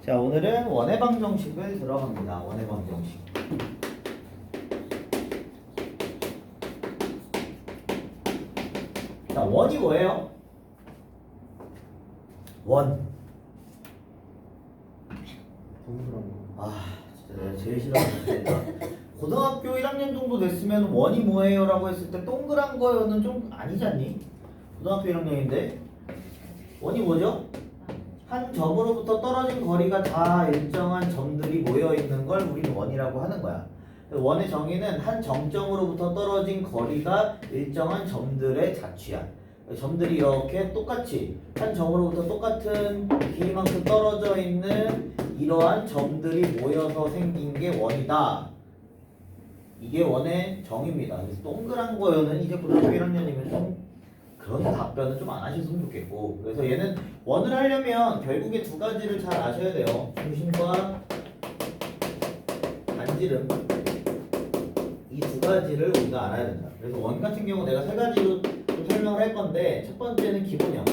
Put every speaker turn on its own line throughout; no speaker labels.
자, 오늘은 원의 방정식을 들어갑니다. 원의 방정식. 자, 원이 뭐예요? 원. 진짜 내가 제일 싫어하는 거. 고등학교 1학년 정도 됐으면 원이 뭐예요? 라고 했을 때 동그란 거는 좀 아니지 않니? 고등학교 1학년인데 원이 뭐죠? 한 점으로부터 떨어진 거리가 다 일정한 점들이 모여있는 걸 우리는 원이라고 하는 거야. 원의 정의는 한 정점으로부터 떨어진 거리가 일정한 점들의 자취야. 점들이 이렇게 똑같이 한 점으로부터 똑같은 길이만큼 떨어져 있는 이러한 점들이 모여서 생긴 게 원이다. 이게 원의 정의입니다. 그래서 동그란 거는 이제 고등학교 1학년이면 좀 그런 답변은 좀 안 하셨으면 좋겠고, 그래서 얘는 원을 하려면 결국에 두 가지를 잘 아셔야 돼요. 중심과 반지름, 이 두 가지를 우리가 알아야 된다. 그래서 원 같은 경우 내가 세 가지로 좀 설명을 할 건데, 첫 번째는 기본형.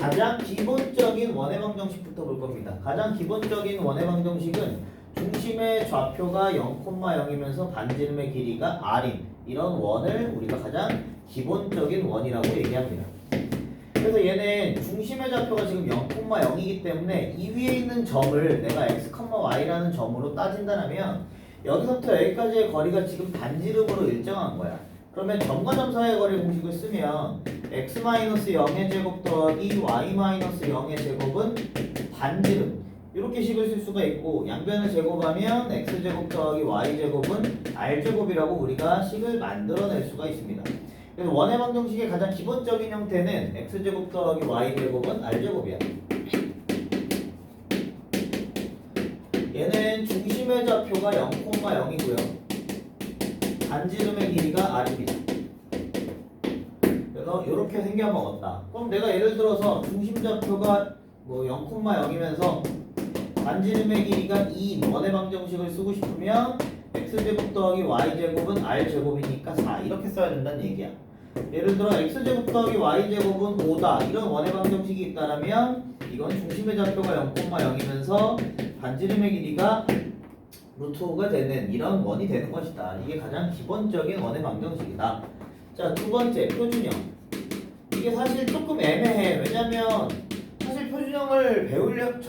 가장 기본적인 원의 방정식부터 볼 겁니다. 가장 기본적인 원의 방정식은 중심의 좌표가 0,0이면서 반지름의 길이가 r인 이런 원을 우리가 가장 기본적인 원이라고 얘기합니다. 그래서 얘는 중심의 좌표가 지금 0,0이기 때문에 이 위에 있는 점을 내가 x, y라는 점으로 따진다면 여기서부터 여기까지의 거리가 지금 반지름으로 일정한 거야. 그러면 점과 점 사이의 거리 공식을 쓰면 x-0의 제곱 더하기 y-0의 제곱은 반지름, 이렇게 식을 쓸 수가 있고, 양변을 제곱하면 x제곱 더하기 y제곱은 r제곱이라고 우리가 식을 만들어낼 수가 있습니다. 그래서 원의 방정식의 가장 기본적인 형태는 x제곱 더하기 y제곱은 r제곱이야. 얘는 중심의 좌표가 0,0이고요. 반지름의 길이가 r입니다. 그래서 이렇게 생겨먹었다. 그럼 내가 예를 들어서 중심 좌표가 뭐 0,0이면서 반지름의 길이가 2인 원의 방정식을 쓰고 싶으면 x제곱 더하기 y제곱은 r제곱이니까 4 이렇게 써야 된다는 얘기야. 예를 들어 x제곱 더하기 y제곱은 5다 이런 원의 방정식이 있다면 이건 중심의 좌표가 0,0이면서 반지름의 길이가 루트 5가 되는 이런 원이 되는 것이다. 이게 가장 기본적인 원의 방정식이다. 자, 두 번째 표준형. 이게 사실 조금 애매해. 왜냐면 사실 표준형을 그러니까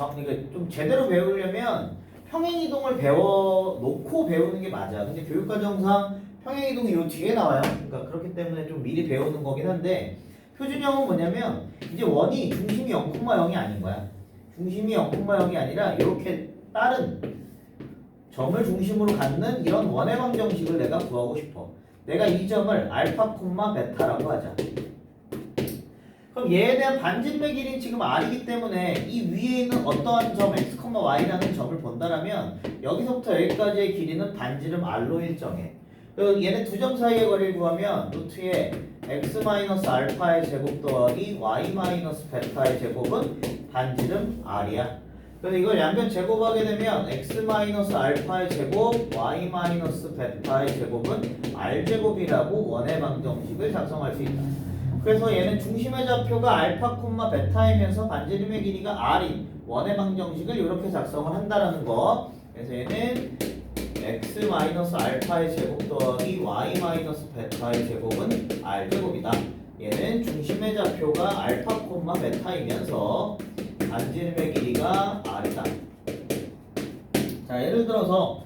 좀 제대로 배우려면 평행이동을 배워놓고 배우는 게 맞아. 근데 교육과정상 평행이동이 요 뒤에 나와요. 그러니까 그렇기 때문에 좀 미리 배우는 거긴 한데, 표준형은 뭐냐면 이제 원이 중심이 0,0이 아닌 거야. 중심이 0,0이 아니라 이렇게 다른 점을 중심으로 갖는 이런 원의 방정식을 내가 구하고 싶어. 내가 이 점을 알파, 베타라고 하자. 그럼 얘에 대한 반지름의 길이는 지금 r이기 때문에 이 위에 있는 어떠한 점 x, y라는 점을 본다라면 여기서부터 여기까지의 길이는 반지름 r로 일정해. 그리고 얘네 두 점 사이의 거리를 구하면 루트에 x-알파의 제곱 더하기 y-베타의 제곱은 반지름 r이야. 그래서 이걸 양변 제곱하게 되면 x-알파의 제곱, y-베타의 제곱은 r제곱이라고 원의 방정식을 작성할 수 있다. 그래서 얘는 중심의 좌표가 알파, 베타이면서 반지름의 길이가 r인 원의 방정식을 이렇게 작성을 한다라는 거. 그래서 얘는 x-알파의 제곱 더하기 y-베타의 제곱은 r제곱이다. 얘는 중심의 좌표가 알파, 베타이면서 반지름의 길이가 r이다. 자, 예를 들어서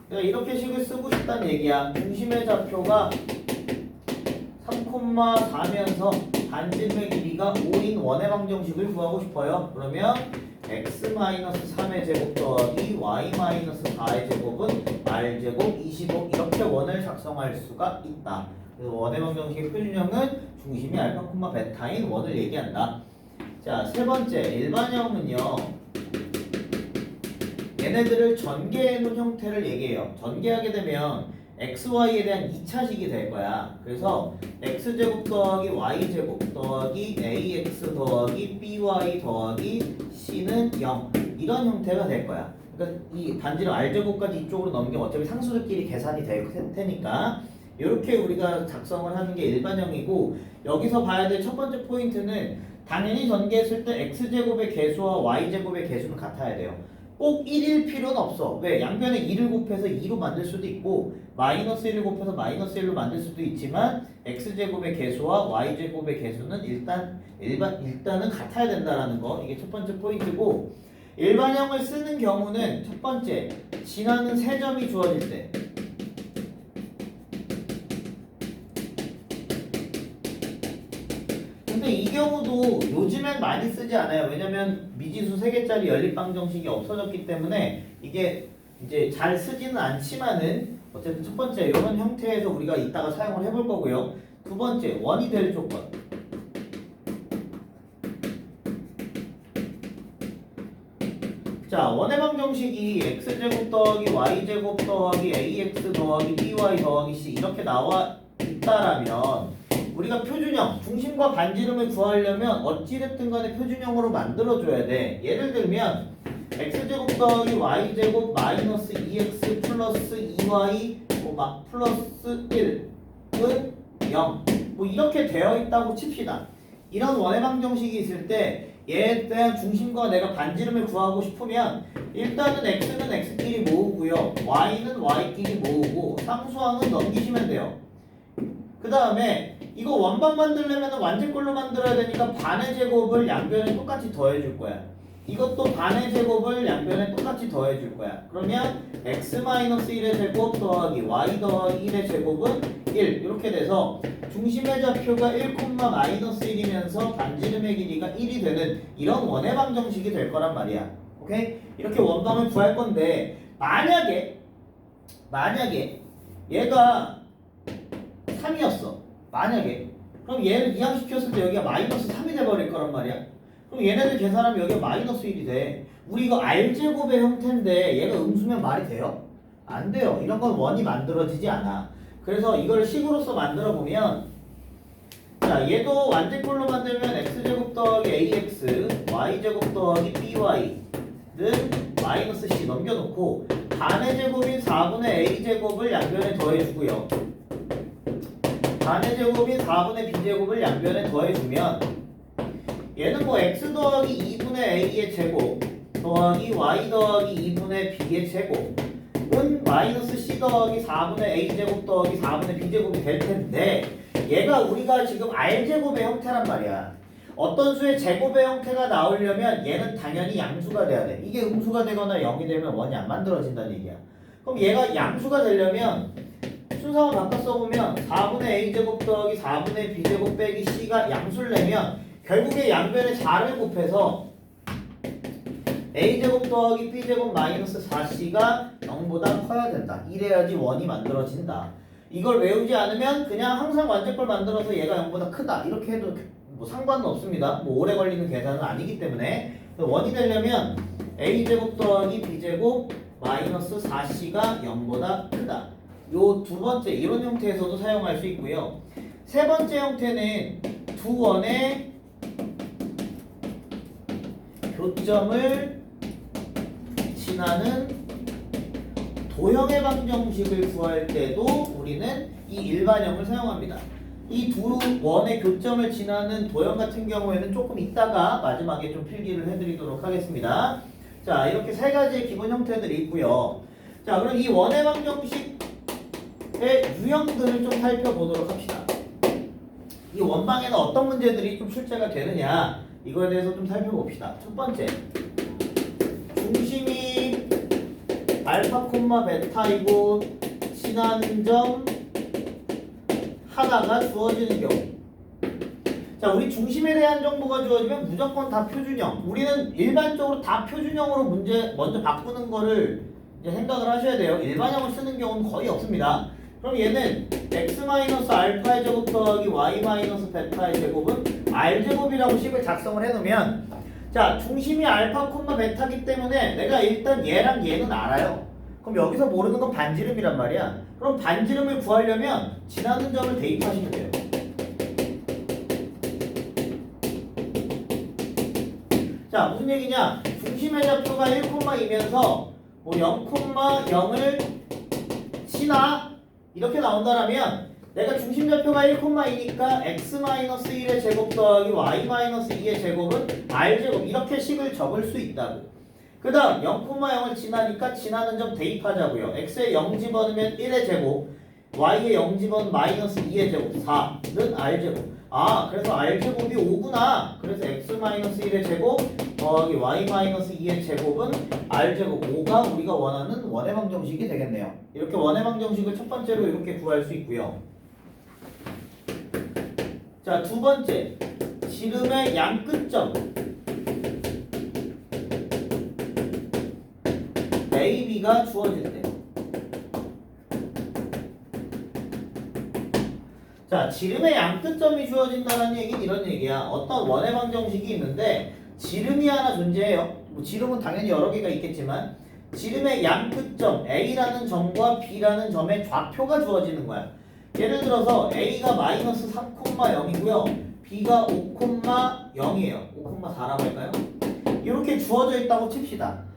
내가 이렇게 식을 쓰고 싶다는 얘기야. 중심의 좌표가 3,4면서 반지름의 길이가 5인 원의 방정식을 구하고 싶어요. 그러면 x-3의 제곱 더하기 y-4의 제곱은 r제곱 25 이렇게 원을 작성할 수가 있다. 그래서 원의 방정식의 표준형은 중심이 알파, 베타인 원을 얘기한다. 자, 세 번째 일반형은요, 얘네들을 전개해놓은 형태를 얘기해요. 전개하게 되면 xy에 대한 2차식이 될 거야. 그래서 x제곱 더하기 y제곱 더하기 ax 더하기 by 더하기 c는 0 이런 형태가 될 거야. 그러니까 이 반지름 r제곱까지 이쪽으로 넘기면 어차피 상수들끼리 계산이 될 테니까 이렇게 우리가 작성을 하는 게 일반형이고, 여기서 봐야 될 첫 번째 포인트는 당연히 전개했을 때 x제곱의 개수와 y제곱의 개수는 같아야 돼요. 꼭 1일 필요는 없어. 왜? 양변에 2를 곱해서 2로 만들 수도 있고 마이너스 1을 곱해서 마이너스 1로 만들 수도 있지만 x제곱의 개수와 y제곱의 개수는 일단은 같아야 된다라는 거. 이게 첫 번째 포인트고, 일반형을 쓰는 경우는 첫 번째, 지나는 세 점이 주어질 때, 근데 이 경우도 요즘엔 많이 쓰지 않아요. 왜냐면 미지수 3개짜리 연립방정식이 없어졌기 때문에 이게 이제 잘 쓰지는 않지만은 어쨌든 첫 번째 이런 형태에서 우리가 이따가 사용을 해볼 거고요. 두 번째, 원이 될 조건. 자, 원의 방정식이 x제곱 더하기 y제곱 더하기 ax 더하기 by 더하기 c 이렇게 나와 있다라면 우리가 표준형, 중심과 반지름을 구하려면 어찌됐든 간에 표준형으로 만들어줘야 돼. 예를 들면 x제곱 더하기 y제곱 마이너스 2x 플러스 2y 플러스 1은 0. 뭐 이렇게 되어 있다고 칩시다. 이런 원의 방정식이 있을 때 얘에 대한 중심과 내가 반지름을 구하고 싶으면 일단은 x는 x끼리 모으고요. y는 y끼리 모으고 상수항은 넘기시면 돼요. 그 다음에 이거 원방 만들려면 완제꼴로 만들어야 되니까 반의 제곱을 양변에 똑같이 더해줄 거야. 이것도 반의 제곱을 양변에 똑같이 더해줄 거야. 그러면 x-1의 제곱 더하기 y 더하기 1의 제곱은 1 이렇게 돼서 중심의 좌표가 1,-1이면서 반지름의 길이가 1이 되는 이런 원의 방정식이 될 거란 말이야. 오케이? 이렇게 원방을 구할 건데 만약에 얘가 3이었어. 만약에 그럼 얘를 이항시켰을 때 여기가 마이너스 3이 돼버릴 거란 말이야. 그럼 얘네들 계산하면 여기가 마이너스 1이 돼. 우리 이거 r제곱의 형태인데 얘가 음수면 말이 돼요? 안 돼요. 이런 건 원이 만들어지지 않아. 그래서 이걸 식으로서 만들어 보면, 자, 얘도 완제꼴로 만들면 x제곱 더하기 ax y제곱 더하기 by는 마이너스 c 넘겨놓고 반의 제곱인 4분의 a제곱을 양변에 더해주고요. 반의 제곱인 4분의 b제곱을 양변에 더해주면 얘는 뭐 x 더하기 2분의 a의 제곱 더하기 y 더하기 2분의 b의 제곱은 마이너스 c 더하기 4분의 a제곱 더하기 4분의 b제곱이 될 텐데 얘가 우리가 지금 r제곱의 형태란 말이야. 어떤 수의 제곱의 형태가 나오려면 얘는 당연히 양수가 돼야 돼. 이게 음수가 되거나 0이 되면 원이 안 만들어진다는 얘기야. 그럼 얘가 양수가 되려면 순서만 바꿔 써보면 4분의 a제곱 더하기 4분의 b제곱 빼기 c가 양수를 내면 결국에 양변에 4를 곱해서 a제곱 더하기 b제곱 마이너스 4c가 0보다 커야 된다. 이래야지 원이 만들어진다. 이걸 외우지 않으면 그냥 항상 완제꼴 만들어서 얘가 0보다 크다 이렇게 해도 뭐 상관은 없습니다. 뭐 오래 걸리는 계산은 아니기 때문에 원이 되려면 a제곱 더하기 b제곱 마이너스 4c가 0보다 크다. 요 두 번째 이런 형태에서도 사용할 수 있고요. 세 번째 형태는 두 원의 교점을 지나는 도형의 방정식을 구할 때도 우리는 이 일반형을 사용합니다. 이 두 원의 교점을 지나는 도형 같은 경우에는 조금 이따가 마지막에 좀 필기를 해드리도록 하겠습니다. 자, 이렇게 세 가지의 기본 형태들이 있고요. 자, 그럼 이 원의 방정식의 유형들을 좀 살펴보도록 합시다. 이 원방에는 어떤 문제들이 좀 출제가 되느냐 이거에 대해서 좀 살펴봅시다. 첫 번째, 중심이 알파 콤마 베타이고 지나는 점 하나가 주어지는 경우. 자, 우리 중심에 대한 정보가 주어지면 무조건 다 표준형. 우리는 일반적으로 다 표준형으로 문제 먼저 바꾸는 거를 이제 생각을 하셔야 돼요. 일반형을 쓰는 경우는 거의 없습니다. 그럼 얘는 x-알파의 제곱 더하기 y-베타의 제곱은 r제곱이라고 식을 작성을 해놓으면, 자, 중심이 알파 콤마 베타기 때문에 내가 일단 얘랑 얘는 알아요. 그럼 여기서 모르는 건 반지름이란 말이야. 그럼 반지름을 구하려면 지나는 점을 대입하시면 돼요. 자, 무슨 얘기냐? 중심의 좌표가 1,2면서 뭐 0,0을 지나 이렇게 나온다라면 내가 중심좌표가 1,2니까 x-1의 제곱 더하기 y-2의 제곱은 r제곱 이렇게 식을 적을 수 있다고. 그 다음 0,0을 지나니까 지나는 점 대입하자고요. x에 0 집어넣으면 1의 제곱, y에 0 집어넣으면 마이너스 2의 제곱 4는 r제곱. 아 그래서 r제곱이 5구나. 그래서 x-1의 제곱 더하기 y-2의 제곱은 r제곱 5가 우리가 원하는 원의 방정식이 되겠네요. 이렇게 원의 방정식을 첫 번째로 이렇게 구할 수 있고요. 자, 두 번째, 지름의 양 끝점 A, B가 주어질 때. 자, 지름의 양 끝점이 주어진다는 얘기는 이런 얘기야. 어떤 원의 방정식이 있는데 지름이 하나 존재해요. 뭐 지름은 당연히 여러 개가 있겠지만 지름의 양 끝점 A라는 점과 B라는 점의 좌표가 주어지는 거야. 예를 들어서 A가 마이너스 3,0이고요. B가 5,0이에요. 5,4라고 할까요? 이렇게 주어져 있다고 칩시다.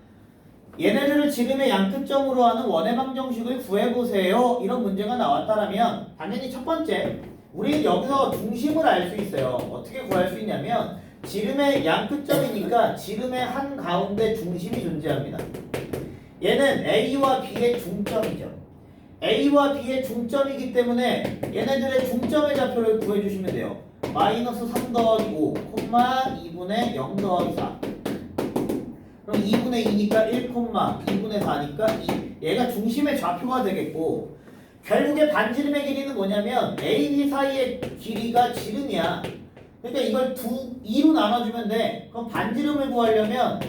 얘네들을 지름의 양끝점으로 하는 원의 방정식을 구해보세요. 이런 문제가 나왔다면 당연히 첫 번째, 우리는 여기서 중심을 알 수 있어요. 어떻게 구할 수 있냐면 지름의 양끝점이니까 지름의 한가운데 중심이 존재합니다. 얘는 A와 B의 중점이죠. A와 B의 중점이기 때문에 얘네들의 중점의 좌표를 구해주시면 돼요. 마이너스 3 더하기 5, 2분의 0 더하기 4. 그럼 2분의 2니까 1, 2분의 4니까 2. 얘가 중심의 좌표가 되겠고 결국에 반지름의 길이는 뭐냐면 A, B 사이의 길이가 지름이야. 그러니까 이걸 2로 나눠주면 돼. 그럼 반지름을 구하려면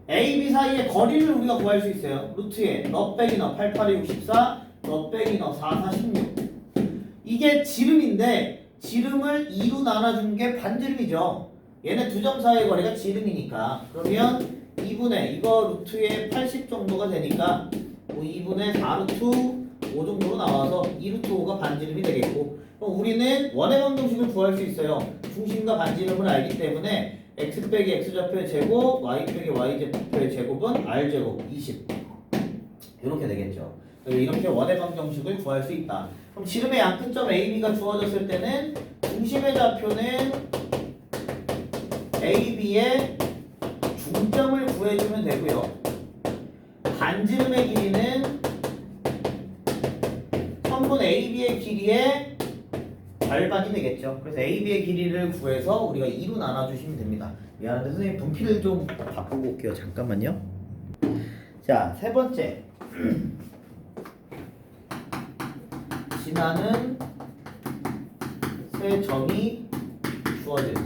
A, B 사이의 거리를 우리가 구할 수 있어요. 루트에 너 빼기 너 8, 8에 64, 너 빼기 너 4, 4, 16. 이게 지름인데 지름을 2로 나눠준 게 반지름이죠. 얘네 두 점 사이의 거리가 지름이니까 그러면 2분의 이거 루트에 80 정도가 되니까 2분의 4 루트 5 정도로 나와서 2 루트 5가 반지름이 되겠고 그럼 우리는 원의 방정식을 구할 수 있어요. 중심과 반지름을 알기 때문에 x 빼기 x좌표의 제곱, y 빼기 y좌표의 제곱은 r제곱 20 이렇게 되겠죠. 이렇게 원의 방정식을 구할 수 있다. 그럼 지름의 양끝점 AB가 주어졌을 때는 중심의 좌표는 AB의 중점을 구해주면 되고요. 반지름의 길이는 선분 AB의 길이의 절반이 되겠죠. 그래서 AB의 길이를 구해서 우리가 2로 나눠주시면 됩니다. 미안한데 선생님 분필을 좀 바꾸고 올게요. 잠깐만요. 자, 세 번째. 지나는 세 점이 주어질 때.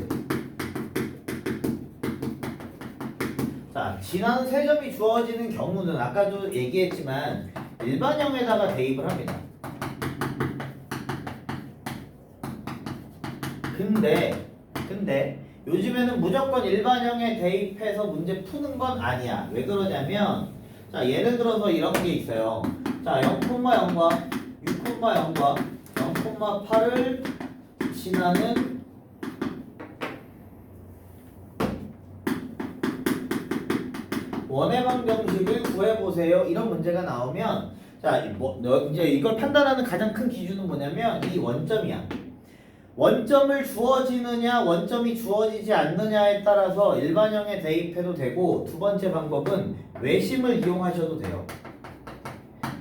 자, 지나는 세 점이 주어지는 경우는 아까도 얘기했지만 일반형에다가 대입을 합니다. 근데 요즘에는 무조건 일반형에 대입해서 문제 푸는 건 아니야. 왜 그러냐면 자, 예를 들어서 이런 게 있어요. 자, 0,0과 6,0과 0,8을 지나는 원의 방정식을 구해보세요. 이런 문제가 나오면 자, 이제 이걸 판단하는 가장 큰 기준은 뭐냐면 이 원점이야. 원점을 주어지느냐 원점이 주어지지 않느냐에 따라서 일반형에 대입해도 되고 두 번째 방법은 외심을 이용하셔도 돼요.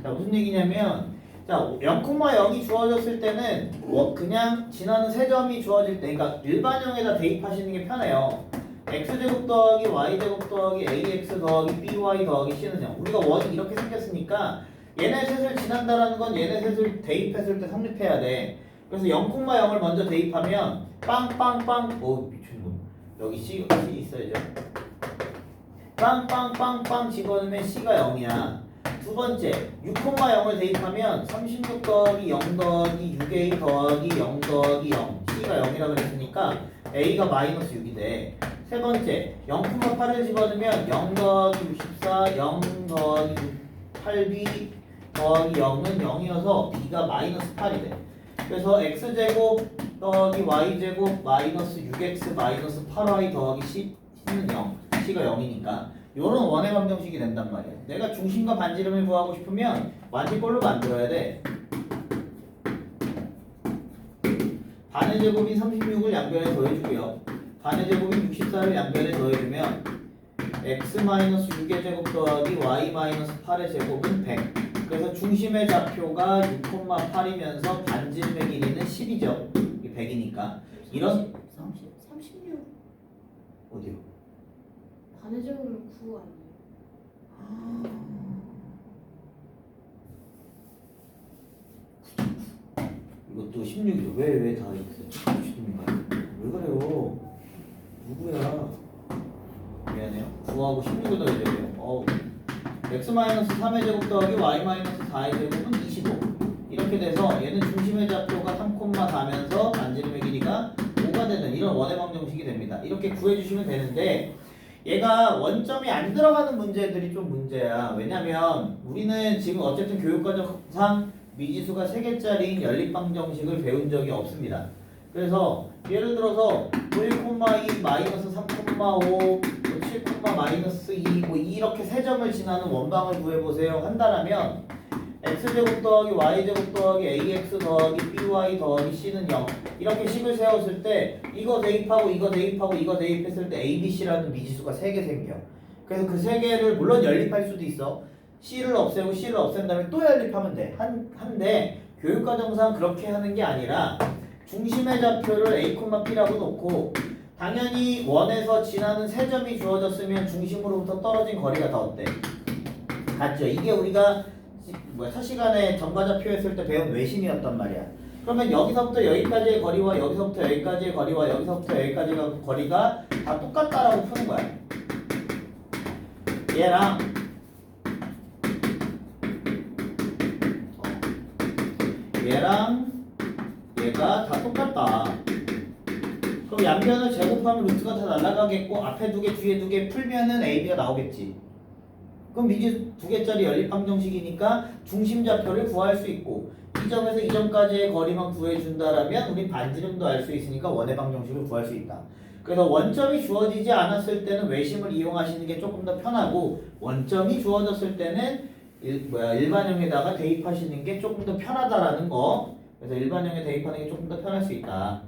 자, 무슨 얘기냐면 자, 0,0이 주어졌을 때는 그냥 지나는 세 점이 주어질 때 그러니까 일반형에다 대입하시는 게 편해요. x제곱 더하기 y제곱 더하기 ax 더하기 by 더하기 c는 0. 우리가 원이 이렇게 생겼으니까 얘네 셋을 지난다라는 건 얘네 셋을 대입했을 때 성립해야 돼. 그래서 0,0을 먼저 대입하면 빵빵빵 미친놈 여기 C 있어야죠. 빵빵빵빵 집어넣으면 C가 0이야. 두 번째 6,0을 대입하면 36 더하기 0 더하기 6A 더하기 0 더하기 0 C가 0이라고 그랬으니까 A가 마이너스 6이 돼. 세 번째 0,8을 집어넣으면 0 더하기 64 0 더하기 8B 더하기 0은 0이어서 B가 마이너스 8이 돼. 그래서 x제곱 더하기 y제곱 마이너스 6x 마이너스 8y 더하기 c는 0 c가 0이니까 요런 원의 방정식이 된단 말이야. 내가 중심과 반지름을 구하고 싶으면 완지꼴로 만들어야 돼. 반의 제곱인 36을 양변에 더해주고요. 반의 제곱인 64를 양변에 더해주면 x-6의 제곱 더하기 y-8의 제곱은 100. 그래서 중심의 좌표가 6,8이면서 반지름의 길이는 10이죠. 이게 100이니까. 이런
36
어디요?
반의 제곱은 9 아니에요?
이것도 16이죠. 왜 다 이렇게 16인가요? 왜 그래요? 누구야? 미안해요. 9하고 16을 더해줘야 돼요. x-3의 제곱 더하기 y-4의 제곱은 25. 이렇게 돼서 얘는 중심의 좌표가 3,4면서 반지름의 길이가 5가 되는 이런 원의 방정식이 됩니다. 이렇게 구해주시면 되는데 얘가 원점이 안 들어가는 문제들이 좀 문제야. 왜냐면 우리는 지금 어쨌든 교육과정상 미지수가 3개짜리인 연립방정식을 배운 적이 없습니다. 그래서 예를 들어서 1,2 마이너스 3,5 7,-2 뭐 이렇게 세 점을 지나는 원방을 구해보세요 한다라면 x제곱 더하기 y제곱 더하기 ax 더하기 by 더하기 c는 0 이렇게 식을 세웠을 때 이거 대입하고 이거 대입하고 이거 대입했을 때 a, b, c라는 미지수가 3개 생겨. 그래서 그 3개를 물론 연립할 수도 있어. c를 없애고 c를 없앤 다음에 또 연립하면 돼. 한데 교육과정상 그렇게 하는 게 아니라 중심의 좌표를 a, b라고 놓고 당연히 원에서 지나는 세 점이 주어졌으면 중심으로부터 떨어진 거리가 더 어때? 같죠? 이게 우리가 첫 시간에 점과좌표 했을 때 배운 외심이었단 말이야. 그러면 여기서부터 여기까지의 거리와 여기서부터 여기까지의 거리와 여기서부터 여기까지의 거리가 다 똑같다라고 푸는 거야. 얘랑 얘가 다 똑같다. 그럼 양변을 제곱하면 루트가 다 날아가겠고 앞에 2개 뒤에 2개 풀면은 AB가 나오겠지. 그럼 미지 2개짜리 연립방정식이니까 중심좌표를 구할 수 있고 이 점에서 이 점까지의 거리만 구해준다라면 우리 반지름도 알 수 있으니까 원의 방정식을 구할 수 있다. 그래서 원점이 주어지지 않았을 때는 외심을 이용하시는 게 조금 더 편하고 원점이 주어졌을 때는 일반형에다가 대입하시는 게 조금 더 편하다라는 거. 그래서 일반형에 대입하는 게 조금 더 편할 수 있다.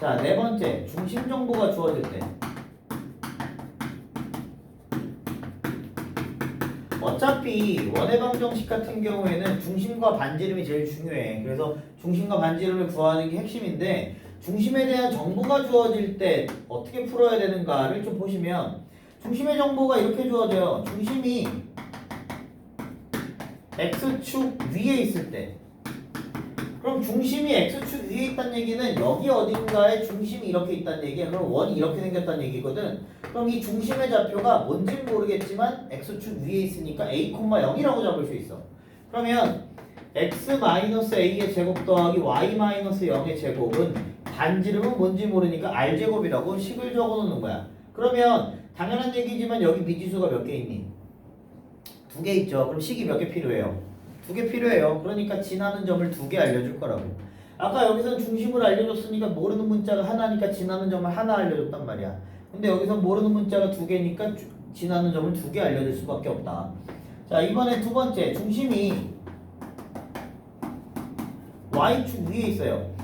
자, 네 번째, 중심 정보가 주어질 때. 어차피 원의 방정식 같은 경우에는 중심과 반지름이 제일 중요해. 그래서 중심과 반지름을 구하는 게 핵심인데 중심에 대한 정보가 주어질 때 어떻게 풀어야 되는가를 좀 보시면 중심의 정보가 이렇게 주어져요. 중심이 X축 위에 있을 때 그럼 중심이 X축 위에 있다는 얘기는 여기 어딘가에 중심이 이렇게 있다는 얘기야. 그럼 원이 이렇게 생겼다는 얘기거든. 그럼 이 중심의 좌표가 뭔지는 모르겠지만 X축 위에 있으니까 A,0이라고 잡을 수 있어. 그러면 X-A의 제곱 더하기 Y-0의 제곱은 반지름은 뭔지 모르니까 R제곱이라고 식을 적어놓는 거야. 그러면 당연한 얘기지만 여기 미지수가 몇 개 있니? 2개 있죠. 그럼 식이 몇 개 필요해요? 2개 필요해요. 그러니까 지나는 점을 2개 알려줄 거라고. 아까 여기서는 중심을 알려줬으니까 모르는 문자가 하나니까 지나는 점을 하나 알려줬단 말이야. 근데 여기서 모르는 문자가 2개니까 지나는 점을 2개 알려줄 수밖에 없다. 자, 이번에 두 번째, 중심이 Y축 위에 있어요.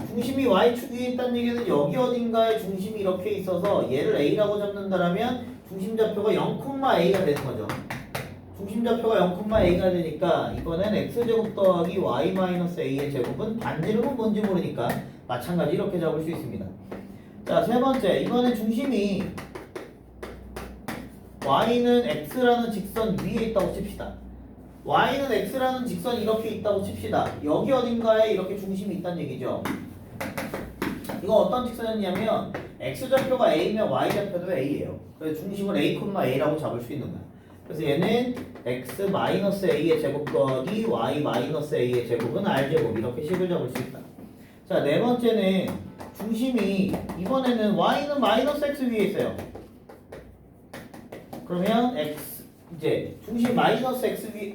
중심이 Y축 위에 있다는 얘기는 여기 어딘가에 중심이 이렇게 있어서 얘를 A라고 잡는다라면 중심좌표가 0,A가 되는 거죠. 중심좌표가 0,A가 되니까 이번엔 X제곱 더하기 Y-A의 제곱은 반지름은 뭔지 모르니까 마찬가지 이렇게 잡을 수 있습니다. 자, 세 번째, 이번엔 중심이 Y는 X라는 직선 위에 있다고 칩시다. Y는 X라는 직선이 이렇게 있다고 칩시다. 여기 어딘가에 이렇게 중심이 있다는 얘기죠. 이거 어떤 직선이냐면 X좌표가 A면 Y좌표도 A예요. 그래서 중심을 A,A라고 잡을 수 있는 거야. 그래서 얘는 X-A의 제곱 더하기 Y-A의 제곱은 R제곱 이렇게 식을 잡을 수 있다. 자, 네 번째는 중심이 이번에는 Y는 마이너스 X 위에 있어요. 그러면 X 이제 중심 마이너스 X 위에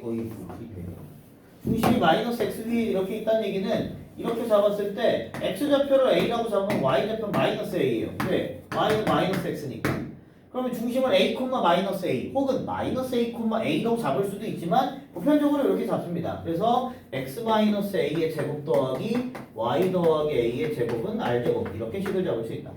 중심이 마이너스 X 위에 이렇게 있다는 얘기는 이렇게 잡았을 때 X좌표를 A라고 잡으면 Y좌표는 마이너스 A예요. 왜? Y는 마이너스 X니까. 그러면 중심을 a, 마이너스 a 혹은 마이너스 a, a라고 잡을 수도 있지만 보편적으로 이렇게 잡습니다. 그래서 x 마이너스 a의 제곱 더하기 y 더하기 a의 제곱은 r제곱 이렇게 식을 잡을 수 있다.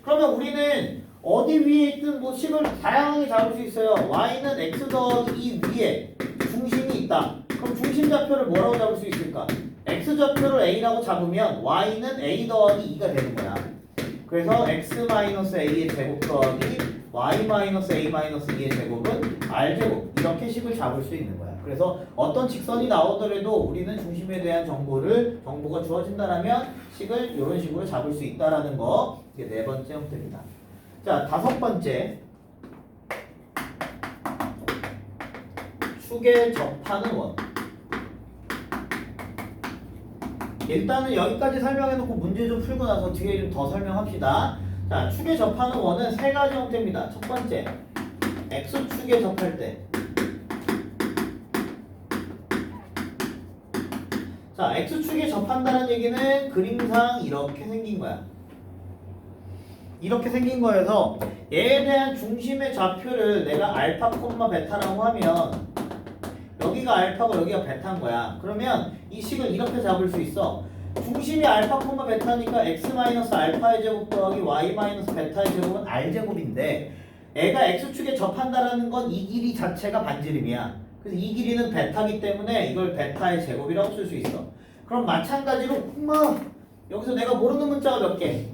그러면 우리는 어디 위에 있든 뭐 식을 다양하게 잡을 수 있어요. y는 x 더하기 이 위에 중심이 있다. 그럼 중심 좌표를 뭐라고 잡을 수 있을까? x 좌표를 a라고 잡으면 y는 a 더하기 2가 되는 거야. 그래서 x 마이너스 a의 제곱 더하기 y 마이너스 a 마이너스 2의 제곱은 r제곱 이렇게 식을 잡을 수 있는 거야. 그래서 어떤 직선이 나오더라도 우리는 중심에 대한 정보가 주어진다라면 식을 이런 식으로 잡을 수 있다라는 거. 이게 네 번째 형태입니다. 자, 다섯 번째. 축에 접하는 원. 일단은 여기까지 설명해놓고 문제 좀 풀고 나서 뒤에 좀 더 설명합시다. 자, 축에 접하는 원은 세 가지 형태입니다. 첫 번째, x축에 접할 때. 자, x축에 접한다는 얘기는 그림상 이렇게 생긴 거야. 이렇게 생긴 거여서 얘에 대한 중심의 좌표를 내가 알파, 베타라고 하면 여기가 알파고 여기가 베타인 거야. 그러면 이 식을 이렇게 잡을 수 있어. 중심이 알파, 베타니까 x 마이너스 알파의 제곱 더하기 y 마이너스 베타의 제곱은 r제곱인데 애가 x축에 접한다라는 건 이 길이 자체가 반지름이야. 그래서 이 길이는 베타기 때문에 이걸 베타의 제곱이라고 쓸 수 있어. 그럼 마찬가지로 여기서 내가 모르는 문자가 몇 개?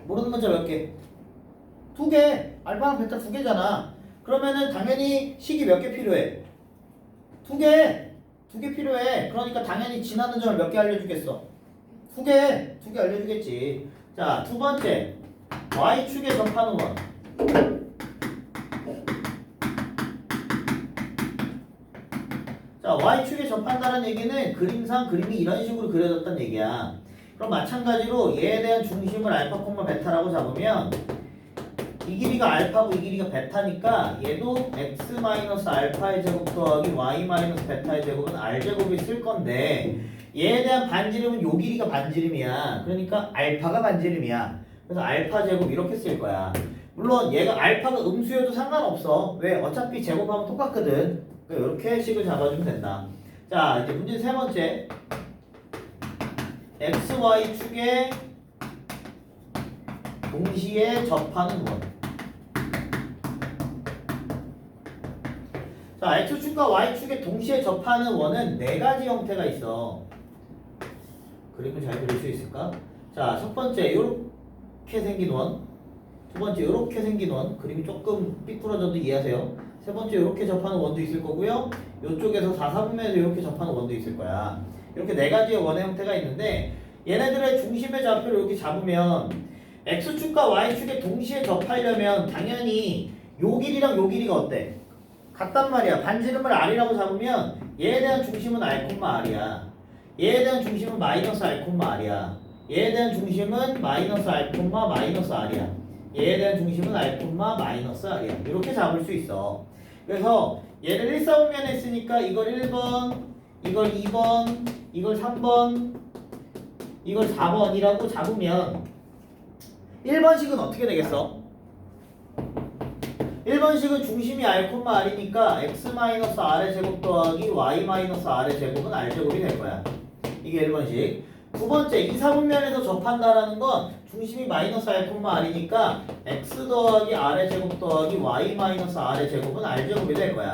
모르는 문자 몇 개? 두 개. 알파랑 베타 두 개잖아. 그러면은 당연히 식이 몇 개 필요해? 두 개. 두 개 필요해. 그러니까 당연히 지나는 점을 몇 개 알려주겠어? 두 개 알려주겠지. 자, 두 번째. y축에 접하는 원. 자, y축에 접한다는 얘기는 그림상 그림이 이런 식으로 그려졌다는 얘기야. 그럼 마찬가지로 얘에 대한 중심을 알파, 베타라고 잡으면 이 길이가 알파고 이 길이가 베타니까 얘도 x 마이너스 알파의 제곱 더하기 y 마이너스 베타의 제곱은 r제곱이 쓸 건데 얘에 대한 반지름은 요 길이가 반지름이야. 그러니까 알파가 반지름이야. 그래서 알파 제곱 이렇게 쓸 거야. 물론 얘가 알파가 음수여도 상관없어. 왜? 어차피 제곱하면 똑같거든. 이렇게 식을 잡아주면 된다. 자, 이제 문제 세 번째. xy축에 동시에 접하는 원. 자, x축과 y축에 동시에 접하는 원은 네 가지 형태가 있어. 그림을 잘 그릴 수 있을까? 자, 첫 번째 이렇게 생긴 원. 두 번째 이렇게 생긴 원. 그림이 조금 삐뚤어져도 이해하세요. 세 번째 이렇게 접하는 원도 있을 거고요. 이쪽에서 4사분면에서 이렇게 접하는 원도 있을 거야. 이렇게 네 가지의 원의 형태가 있는데 얘네들의 중심의 좌표를 이렇게 잡으면 x축과 y축에 동시에 접하려면 당연히 요 길이랑 요 길이가 어때? 같단 말이야. 반지름을 r이라고 잡으면 얘에 대한 중심은 r, r이야. 얘에 대한 중심은 마이너스 r, r이야. 얘에 대한 중심은 마이너스 r, 마이너스 r이야. 얘에 대한 중심은 r, 마이너스 r이야. 이렇게 잡을 수 있어. 그래서 얘를 1사분면에 했으니까 이걸 1번, 이걸 2번, 이걸 3번, 이걸 4번이라고 잡으면 1번식은 어떻게 되겠어? 1번식은 중심이 r, r이니까 x-r의 제곱 더하기 y-r의 제곱은 r제곱이 될 거야. 이게 1번식. 두 번째, 2, 4분면에서 접한다라는 건 중심이 마이너스 r, r이니까 x 더하기 r의 제곱 더하기 y-r의 제곱은 r제곱이 될 거야.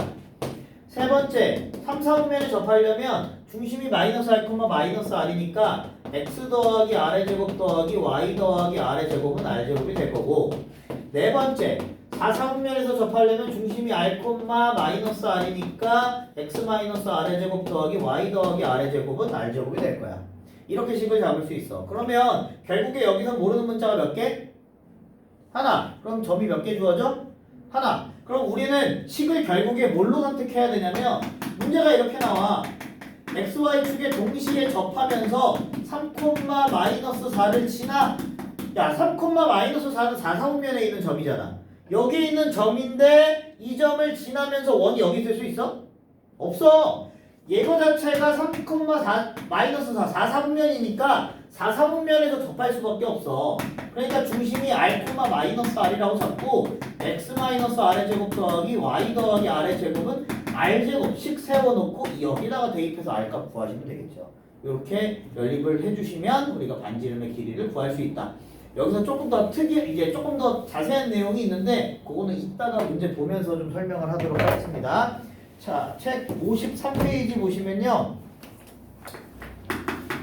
세 번째, 3, 4분면에 접하려면 중심이 마이너스 r, 마이너스 r이니까 x 더하기 r의 제곱 더하기 y 더하기 r의 제곱은 r제곱이 될 거고, 네 번째, 4, 4분면에서 접하려면 중심이 r, 마이너스 r이니까 x 마이너스 r의 제곱 더하기 y 더하기 r의 제곱은 r제곱이 될 거야. 이렇게 식을 잡을 수 있어. 그러면 결국에 여기서 모르는 문자가 몇 개? 하나. 그럼 점이 몇 개 주어져? 하나. 그럼 우리는 식을 결국에 뭘로 선택해야 되냐면 문제가 이렇게 나와. xy축에 동시에 접하면서 3, 마이너스 4를 지나. 야, 3, 마이너스 4는 4, 4분면에 있는 점이잖아. 여기 있는 점인데 이 점을 지나면서 원이 여기 있을 수 있어? 없어. 얘거 자체가 3, 마이너스 4, 4, 4분면이니까 4, 4분면에서 접할 수밖에 없어. 그러니까 중심이 r, 마이너스 r이라고 잡고 x 마이너스 r의 제곱 더하기 y 더하기 r의 제곱은 r 제곱씩 세워놓고 여기다가 대입해서 r 값 구하시면 되겠죠. 이렇게 연립을 해주시면 우리가 반지름의 길이를 구할 수 있다. 여기서 조금 더 이게 조금 더 자세한 내용이 있는데 그거는 이따가 문제 보면서 좀 설명을 하도록 하겠습니다. 자, 책 53페이지 보시면요.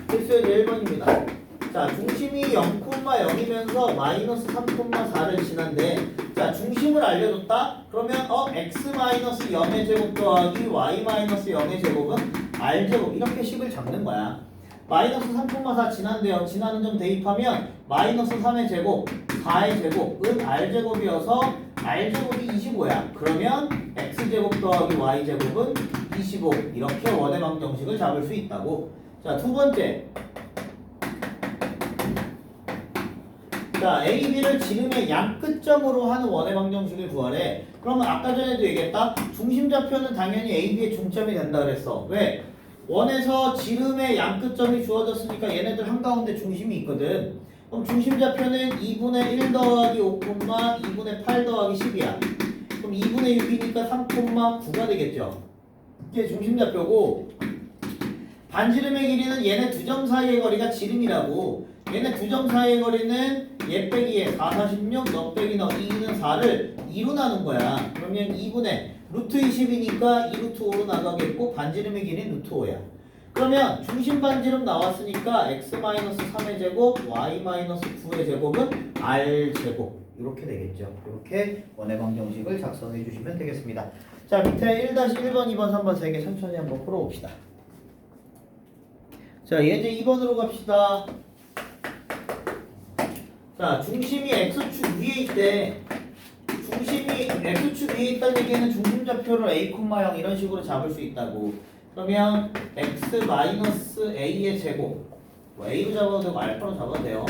필수의 1번입니다. 자, 중심이 0,0이면서 마이너스 3,4를 지난데 자, 중심을 알려줬다? 그러면 x 마이너스 0의 제곱 더하기 y 마이너스 0의 제곱은 r 제곱 이렇게 식을 잡는 거야. 마이너스 3,4 지난데요. 지나는 점 대입하면 마이너스 3의 제곱, 4의 제곱은 r 제곱이어서 r 제곱이 25야. 그러면 x 제곱 더하기 y 제곱은 25 이렇게 원의 방정식을 잡을 수 있다고. 자, 두 번째. 자, A, B를 지름의 양 끝점으로 하는 원의 방정식을 구하래. 그러면 아까 전에도 얘기했다. 중심 좌표는 당연히 A, B의 중점이 된다 그랬어. 왜? 원에서 지름의 양 끝점이 주어졌으니까 얘네들 한가운데 중심이 있거든. 그럼 중심 좌표는 2분의 1 더하기 5, 2분의 8 더하기 10이야. 그럼 2분의 6이니까 3,9가 되겠죠. 이게 중심 좌표고 반지름의 길이는 얘네 두 점 사이의 거리가 지름이라고. 얘네 두 점 사이의 거리는 얘 빼기 얘 4, 46, 너 빼기 너 2는 4를 2로 나눈 거야. 그러면 2분의 루트 20이니까 2 루트 5로 나가겠고 반지름의 길이는 루트 5야. 그러면 중심 반지름 나왔으니까 x-3의 제곱, y-9의 제곱은 r 제곱 이렇게 되겠죠. 이렇게 원의 방정식을 작성해 주시면 되겠습니다. 자, 밑에 1-1번, 2번, 3번 3개 천천히 한번 풀어봅시다. 자, 예제 2번으로 갑시다. 자, 중심이 x축 위에 있대. 중심이 x축 위에 있다는 얘기는 중심 좌표를 a, 0 이런 식으로 잡을 수 있다고. 그러면 x-a의 제곱 a로 잡아도 되고 알파로 잡아도 돼요.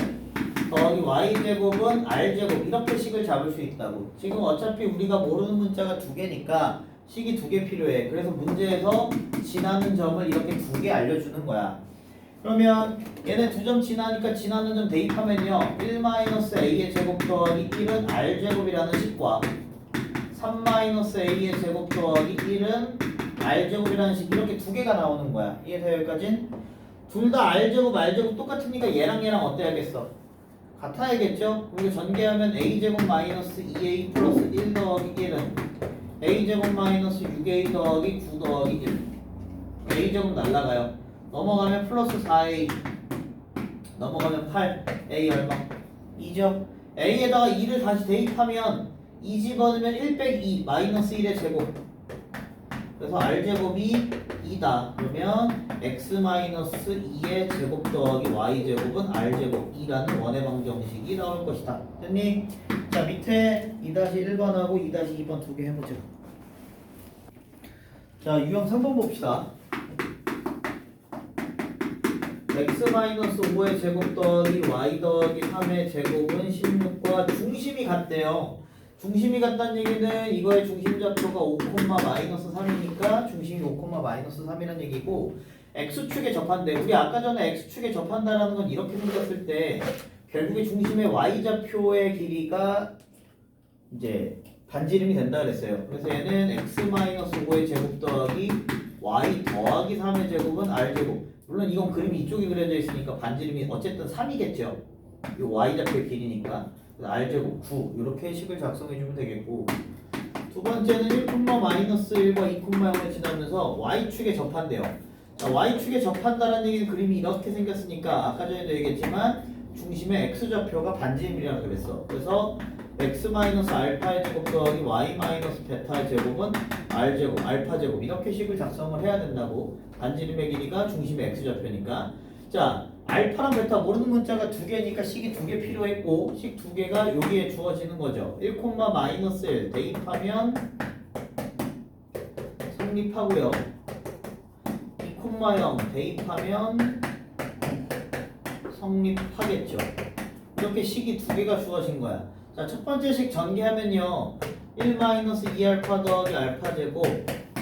더하기 y제곱은 r제곱 이렇게 식을 잡을 수 있다고. 지금 어차피 우리가 모르는 문자가 두 개니까 식이 두 개 필요해. 그래서 문제에서 지나는 점을 이렇게 두 개 알려주는 거야. 그러면 얘네 두 점 지나니까 지나는 점 대입하면요 1-a의 제곱 더하기 1은 r제곱이라는 식과 3-a의 제곱 더하기 1은 r제곱이라는 식 이렇게 두 개가 나오는 거야. 이해돼요 여기까진? 둘 다 r제곱 똑같으니까 얘랑 얘랑 어때야겠어? 같아야겠죠? 그리고 전개하면 a제곱 마이너스 2a 플러스 1 더하기 1은 a제곱 마이너스 6a 더하기 9 더하기 1 a제곱 날라가요. 넘어가면 플러스 4a 넘어가면 8 a 얼마? 2죠? a에다가 2를 다시 대입하면 2 집어넣으면 1 빼기 2 마이너스 1의 제곱 그래서 r제곱이 2다. 그러면 x-2의 제곱 더하기 y제곱은 r제곱 2라는 원의 방정식이 나올 것이다. 됐니? 자, 밑에 2-1번하고 2-2번 두 개 해보죠. 자, 유형 3번 봅시다. x-5의 제곱 더하기 y 더하기 3의 제곱은 16과 중심이 같대요. 중심이 같다는 얘기는 이거의 중심 좌표가 5,-3이니까 중심이 5,-3이라는 얘기고 x축에 접한대. 우리 아까 전에 x축에 접한다라는 건 이렇게 생겼을 때 결국에 중심의 y좌표의 길이가 이제 반지름이 된다 그랬어요. 그래서 얘는 x-5의 제곱 더하기 y 더하기 3의 제곱은 r제곱. 물론 이건 그림이 이쪽에 그려져 있으니까 반지름이 어쨌든 3이겠죠. 이 y좌표의 길이니까. r제곱 9 이렇게 식을 작성해주면 되겠고 두 번째는 1,-1과 2,0을 지나면서 y축에 접한대요. 자, y축에 접한다라는 얘기는 그림이 이렇게 생겼으니까 아까 전에도 얘기했지만 중심의 x좌표가 반지름이라고 그랬어. 그래서 x-알파의 제곱 더하기 y-베타의 제곱은 r제곱, 알파제곱 이렇게 식을 작성을 해야 된다고. 반지름의 길이가 중심의 x좌표니까. 자, 알파랑 베타 모르는 문자가 두 개니까 식이 두 개 필요했고 식 두 개가 여기에 주어지는 거죠. 1,-1 대입하면 성립하고요. 2,0 대입하면 성립하겠죠. 이렇게 식이 두 개가 주어진 거야. 자, 첫 번째 식 전개하면요 1-2알파 더하기 알파 제곱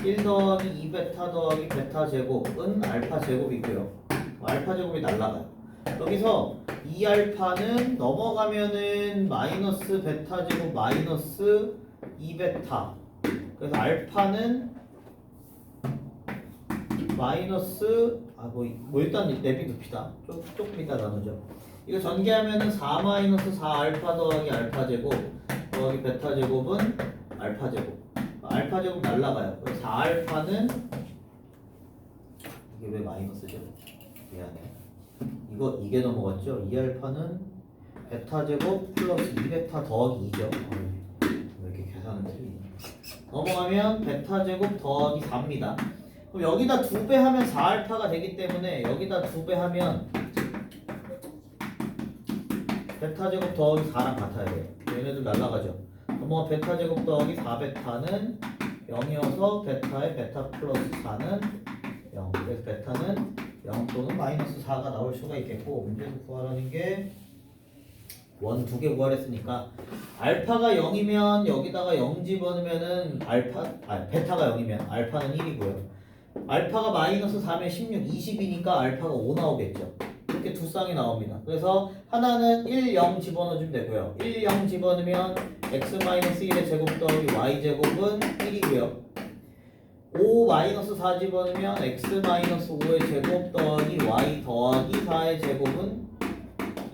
1 더하기 2베타 더하기 베타 제곱은 알파 제곱이고요. 알파 제곱이 날라가요. 여기서 2알파는 넘어가면은 마이너스 베타 제곱 마이너스 2베타. 그래서 알파는 마이너스 뭐 일단 내비둡시다. 조금 이따 나누죠. 이거 전개하면은 4 마이너스 4 알파 더하기 알파 제곱 더하기 베타 제곱은 알파 제곱. 알파 제곱 날라가요. 그래서 4 알파는 이게 왜 마이너스죠? 미안해. 이게 넘어갔죠? 2 알파는 베타 제곱 플러스 2베타 더하기 2죠. 왜 이렇게 계산은 틀리냐? 넘어가면 베타 제곱 더하기 4입니다. 그럼 여기다 2배 하면 4알파가 되기 때문에 여기다 2배 하면 베타 제곱 더하기 4랑 같아야 돼요. 얘네들 날라가죠. 넘어가 베타 제곱 더하기 4베타는 0이어서 베타의 베타 플러스 4는 0. 그래서 베타는 0 또는 마이너스 4가 나올 수가 있겠고, 문제에서 구하라는 게 원 2개 구하랬으니까 알파가 0이면 여기다가 0 집어넣으면은 베타가 0이면 알파는 1이고요. 알파가 마이너스 4면 16, 20이니까 알파가 5 나오겠죠. 이렇게 두 쌍이 나옵니다. 그래서 하나는 1, 0 집어넣어주면 되고요. 1, 0 집어넣으면 x-1의 제곱 더하기 y제곱은 1이고요. 5 마이너스 4 집어넣으면 x-5의 제곱 더하기 y 더하기 4의 제곱은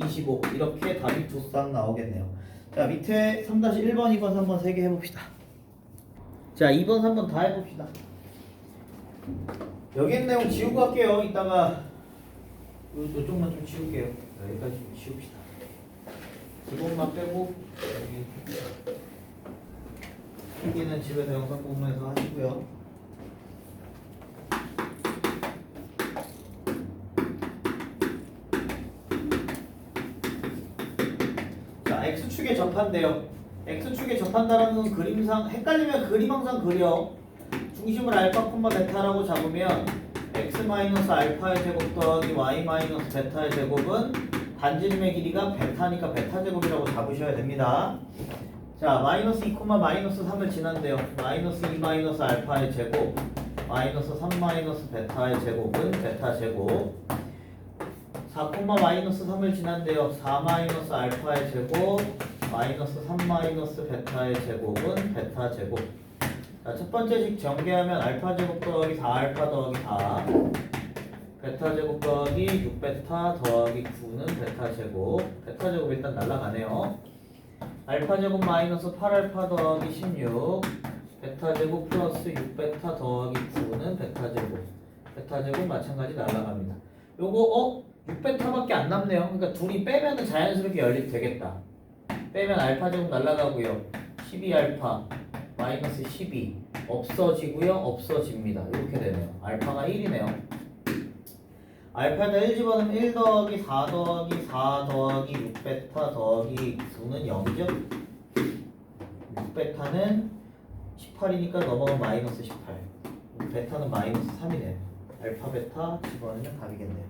25. 이렇게 답이 두 쌍 나오겠네요. 자, 밑에 3-1번, 2번, 3번 3개 해봅시다. 자, 2번, 3번 다 해봅시다. 여기 있는 내용 지우고 갈게요. 이따가 요쪽만 좀 지울게요. 여기까지 좀 지웁시다. 기본만 빼고 여기 필기는 집에서 영상 보면서 하시고요. 자, X축에 접한대요. X축에 접한다라는 건 그림상 헷갈리면 그림 항상 그려. 중심을 알파, 베타라고 잡으면 x-알파의 제곱 더하기 y-베타의 제곱은 반지름의 길이가 베타니까 베타 제곱이라고 잡으셔야 됩니다. 자, 마이너스 2, 마이너스 3을 지난대요. 마이너스 2 마이너스 알파의 제곱 마이너스 3 마이너스 베타의 제곱은 베타 제곱. 4, 마이너스 3을 지난대요. 4 마이너스 알파의 제곱 마이너스 3 마이너스 베타의 제곱은 베타 제곱. 자, 첫 번째식 전개하면 알파 제곱 더하기 4알파 더하기 4 베타 제곱 더하기 6베타 더하기 9는 베타 제곱. 베타 제곱 일단 날라가네요. 알파 제곱 마이너스 8알파 더하기 16 베타 제곱 플러스 6베타 더하기 9는 베타 제곱. 베타 제곱 마찬가지 날라갑니다. 요거 6베타밖에 안 남네요. 그러니까 둘이 빼면은 자연스럽게 연립 되겠다. 빼면 알파 제곱 날라가고요. 12알파 마이너스 12 없어지고요. 없어집니다. 이렇게 되네요. 알파가 1이네요. 알파에다 1 집어넣으면 1 더하기 4 더하기 4 더하기 6베타 더하기 9는 0이죠. 6베타는 18이니까 넘어가면 마이너스 18. 베타는 마이너스 3이네요. 알파 베타 집어넣으면 답이겠네요.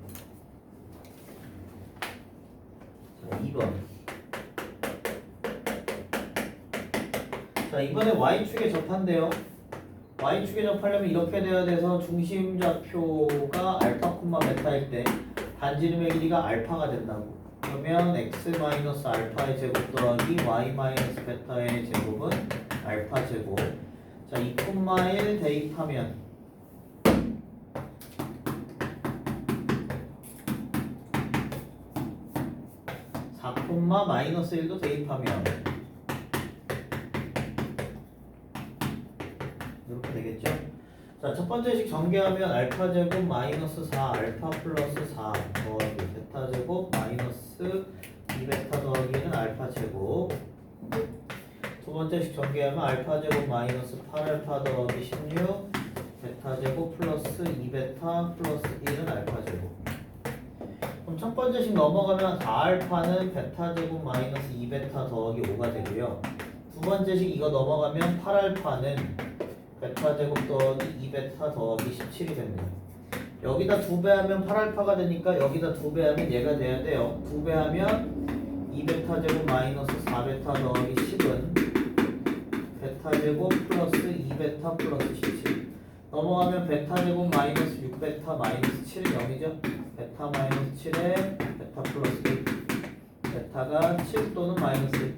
자, 2번. 자, 이번에 y축에 접한대요. y축에 접하려면 이렇게 돼야 돼서 중심좌표가 알파, 베타일 때 반지름의 길이가 알파가 된다고. 그러면 x-알파의 제곱 더하기 y-베타의 제곱은 알파 제곱. 자, 2,1 대입하면 4, 마이너스 1도 대입하면 이렇게 되겠죠? 자, 첫 번째식 전개하면 알파 제곱 마이너스 4 알파 플러스 4 더하기 베타 제곱 마이너스 2베타 더하기는 알파 제곱. 두 번째식 전개하면 알파 제곱 마이너스 8알파 더하기 16 베타 제곱 플러스 2베타 플러스 1은 알파 제곱. 그럼 첫 번째식 넘어가면 4알파는 베타 제곱 마이너스 2베타 더하기 5가 되고요. 두 번째식 이거 넘어가면 8알파는 베타 제곱 더하기 2베타 더하기 17이 됩니다. 여기다 2배 하면 8알파가 되니까 여기다 2배 하면 얘가 돼야 돼요. 2배 하면 2베타 제곱 마이너스 4베타 더하기 10은 베타 제곱 플러스 2베타 플러스 17. 넘어가면 베타 제곱 마이너스 6베타 마이너스 7은 0이죠. 베타 마이너스 7에 베타 베타 플러스 1. 베타가 7 또는 마이너스 1.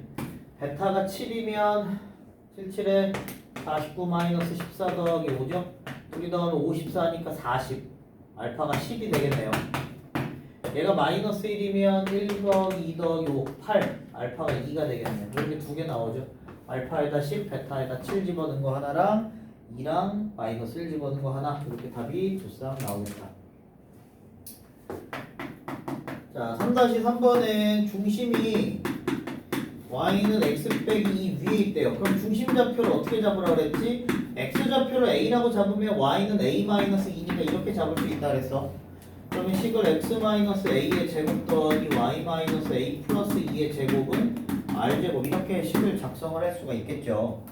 베타가 7이면 77에 49 마이너스 14 더하기 5죠? 2개 더하면 54니까 40. 알파가 10이 되겠네요. 얘가 마이너스 1이면 1 더하기 2 더하기 5, 8. 알파가 2가 되겠네요. 이렇게 두 개 나오죠. 알파에다 10, 베타에다 7 집어넣은 거 하나랑 2랑 마이너스 1 집어넣은 거 하나. 이렇게 답이 두 쌍 나오겠다. 자, 3-3번엔 중심이 y는 x 빼기 2 위에 있대요. 그럼 중심좌표를 어떻게 잡으라 그랬지? x좌표를 a라고 잡으면 y는 a-2니까 이렇게 잡을 수 있다 그랬어. 그러면 식을 x-a의 제곱 더하기 y-a 플러스 2의 제곱은 r제곱, 이렇게 식을 작성을 할 수가 있겠죠.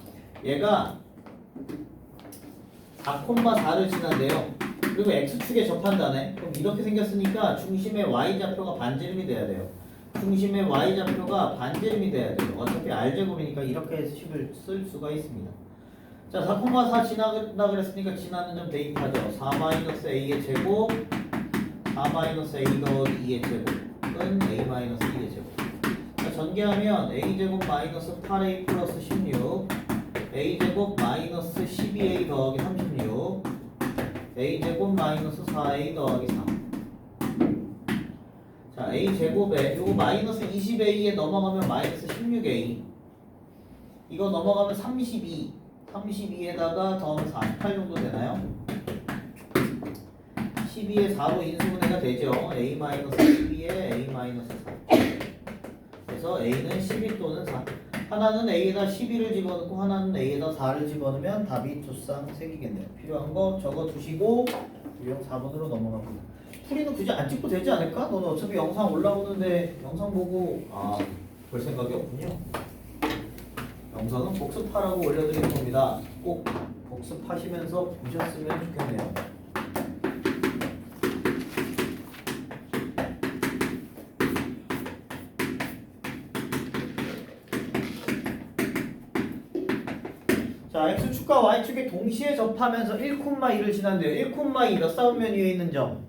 얘가 4,4를 지난대요. 그리고 x축에 접한다네. 그럼 이렇게 생겼으니까 중심의 y좌표가 반지름이 돼야 돼요. 중심의 y좌표가 반지름이 돼야 돼요. 어차피 r제곱이니까 이렇게 식을 쓸 수가 있습니다. 자, 4,4 지나다 그랬으니까 지나는 점 대입하죠. 4-a의 제곱 4-a 더하기 2의 제곱은 a-2의 제곱. 자, 전개하면 a제곱 마이너스 8a 플러스 16, a제곱 마이너스 12a 더하기 36, a제곱 마이너스 4a 더하기 3. 자, a제곱에 요거 마이너스 20a에 넘어가면 마이너스 16a, 이거 넘어가면 32에다가 더하면 48 정도 되나요? 12에 4로 인수분해가 되죠. a-12에 a-4. 그래서 a는 12 또는 4. 하나는 a에다 12를 집어넣고 하나는 a에다 4를 집어넣으면 답이 두 쌍 생기겠네요. 필요한 거 적어두시고 유형 4번으로 넘어갑니다. 풀이는 굳이 안 찍고 되지 않을까? 너는 어차피 영상 올라오는데 영상 보고 볼 생각이 없군요. 영상은 복습하라고 올려드릴 겁니다. 꼭 복습하시면서 보셨으면 좋겠네요. 자, x축과 y축이 동시에 접하면서 1,2를 지난대요. 1,2 몇 사분면 위에 있는 점?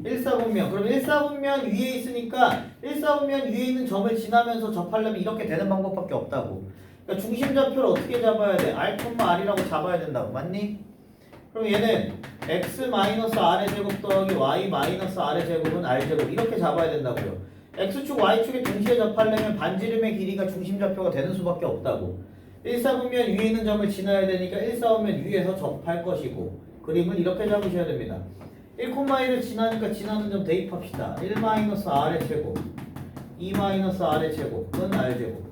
1사분면. 그럼 1사분면 위에 있으니까 1사분면 위에 있는 점을 지나면서 접하려면 이렇게 되는 방법밖에 없다고. 그러니까 중심좌표를 어떻게 잡아야 돼? r,r이라고 잡아야 된다고. 맞니? 그럼 얘는 x-r의 제곱 더하기 y-r의 제곱은 r제곱, 이렇게 잡아야 된다고요. x축, y축이 동시에 접하려면 반지름의 길이가 중심좌표가 되는 수밖에 없다고. 1사분면 위에 있는 점을 지나야 되니까 1사분면 위에서 접할 것이고, 그림을 이렇게 잡으셔야 됩니다. 1,1을 지나니까 지나는 점 대입합시다. 1-r의 제곱 2-r의 제곱은 r제곱.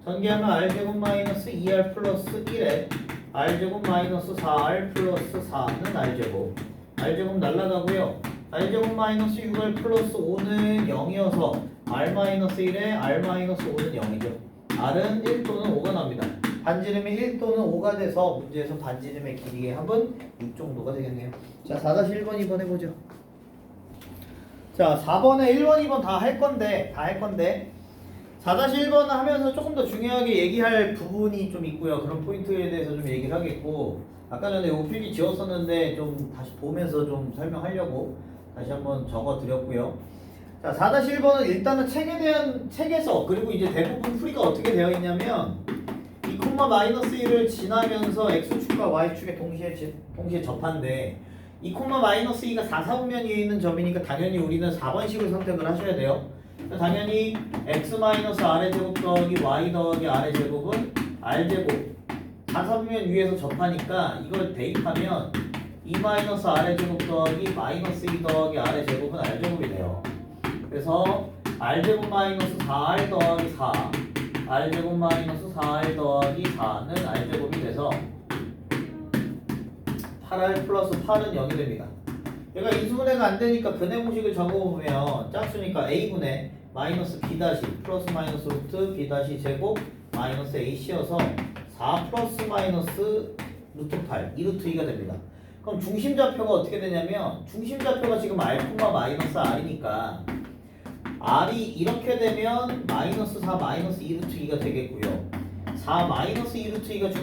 전개하면 r제곱 마이너스 2r 플러스 1에 r제곱 마이너스 4r 플러스 4는 r제곱. r제곱 날라가고요. r제곱 마이너스 6r 플러스 5는 0이어서 r 마이너스 1에 r 마이너스 5는 0이죠. r은 1 또는 5가 납니다. 반지름이 1 또는 5가 돼서 문제에서 반지름의 길이의 합은 6 정도가 되겠네요. 자, 4-1번, 2번 해보죠. 자, 4번에 1번, 2번 다 할 건데 4-1번을 하면서 조금 더 중요하게 얘기할 부분이 좀 있고요. 그런 포인트에 대해서 좀 얘기를 하겠고, 아까 전에 요 필기 지웠었는데 좀 다시 보면서 좀 설명하려고 다시 한번 적어드렸고요. 자, 4-1번은 일단은 책에서, 그리고 이제 대부분 풀이가 어떻게 되어 있냐면 2,-1을 지나면서 x축과 y축에 동시에 접한데 2,-2가 4사분면 위에 있는 점이니까 당연히 우리는 4번식을 선택을 하셔야 돼요. 당연히 x-r의 제곱 더하기 y 더하기 r의 제곱은 r제곱. 4사분면 위에서 접하니까 이걸 대입하면 2-r의 제곱 더하기 마이너스 2 더하기 r의 제곱은 r제곱이 돼요. 그래서 r제곱 마이너스 4r 더하기 4, r제곱 마이너스 4r 더하기 4는 r제곱이 돼서 8r 플러스 8은 0이 됩니다. 얘가 인수분해가 안 되니까 근해공식을 적어보면 짝수니까 a분의 마이너스 b 다시 플러스 마이너스 루트 b 다시 제곱 마이너스 ac여서 4 플러스 마이너스 루트 8, 2루트 2가 됩니다. 그럼 중심좌표가 어떻게 되냐면 중심좌표가 지금 r, 마이너스 r이니까 r이 이렇게 되면 마이너스 4 마이너스 2루트 2가 되겠고요. 4 마이너스 2루트 2가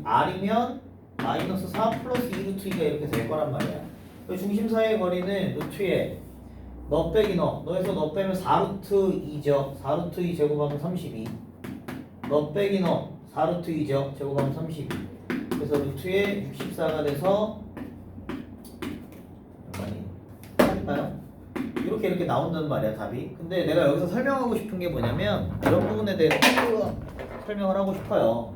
r이면 마이너스 4 플러스 2루트 2가 이렇게 될 거란 말이야. 그 중심 사이의 거리는 루트에 너 빼기 너에서 너 빼면 4루트 2죠. 4루트 2 제곱하면 32. 너 빼기 너 4루트 2죠. 제곱하면 32. 그래서 루트에 64가 돼서 잠깐만요. 이렇게 나온다는 말이야 답이. 근데 내가 여기서 설명하고 싶은 게 뭐냐면 이런 부분에 대해서 설명을 하고 싶어요.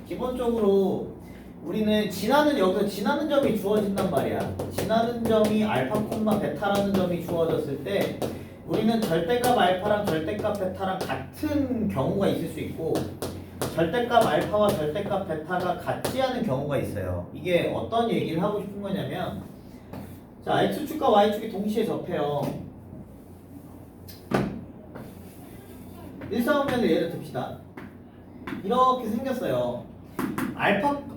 기본적으로 우리는 여기서 지나는 점이 주어진단 말이야. 지나는 점이 알파 콤마 베타라는 점이 주어졌을 때 우리는 절대값 알파랑 절대값 베타랑 같은 경우가 있을 수 있고 절대값 알파와 절대값 베타가 같지 않은 경우가 있어요. 이게 어떤 얘기를 하고 싶은 거냐면 자, X축과 Y축이 동시에 접해요. 일사분면을 예를 듭시다. 이렇게 생겼어요.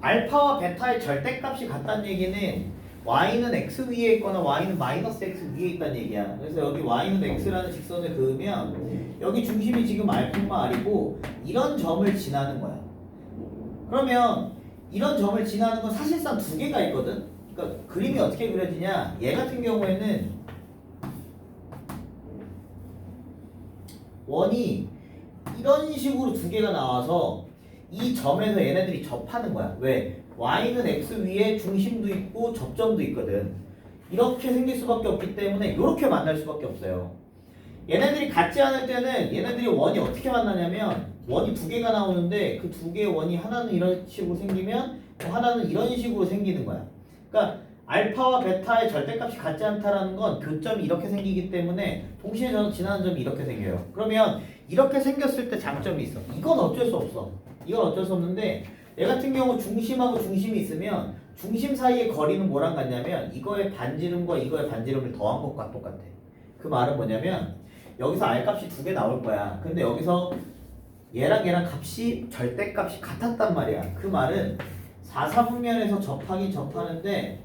알파와 베타의 절대값이 같다는 얘기는 Y는 X 위에 있거나 Y는 마이너스 X 위에 있다는 얘기야. 그래서 여기 Y는 X라는 직선을 그으면 여기 중심이 지금 알파마 R이고 이런 점을 지나는 거야. 그러면 이런 점을 지나는 건 사실상 두 개가 있거든. 그러니까 그림이 어떻게 그려지냐? 얘 같은 경우에는 원이 이런 식으로 두 개가 나와서 이 점에서 얘네들이 접하는 거야. 왜? Y는 X 위에 중심도 있고 접점도 있거든. 이렇게 생길 수밖에 없기 때문에 이렇게 만날 수밖에 없어요. 얘네들이 같지 않을 때는 얘네들이 원이 어떻게 만나냐면 원이 두 개가 나오는데 그 두 개의 원이 하나는 이런 식으로 생기면 또 하나는 이런 식으로 생기는 거야. 그러니까 알파와 베타의 절대값이 같지 않다라는 건 교점이 이렇게 생기기 때문에 동시에 지나는 점이 이렇게 생겨요. 그러면 이렇게 생겼을 때 장점이 있어. 이건 어쩔 수 없어. 이건 어쩔 수 없는데 얘 같은 경우 중심하고 중심이 있으면 중심 사이의 거리는 뭐랑 같냐면 이거의 반지름과 이거의 반지름을 더한 것과 똑같아. 그 말은 뭐냐면 여기서 R값이 두 개 나올 거야. 근데 여기서 얘랑 값이 절대값이 같았단 말이야. 그 말은 4사분면에서 접하긴 접하는데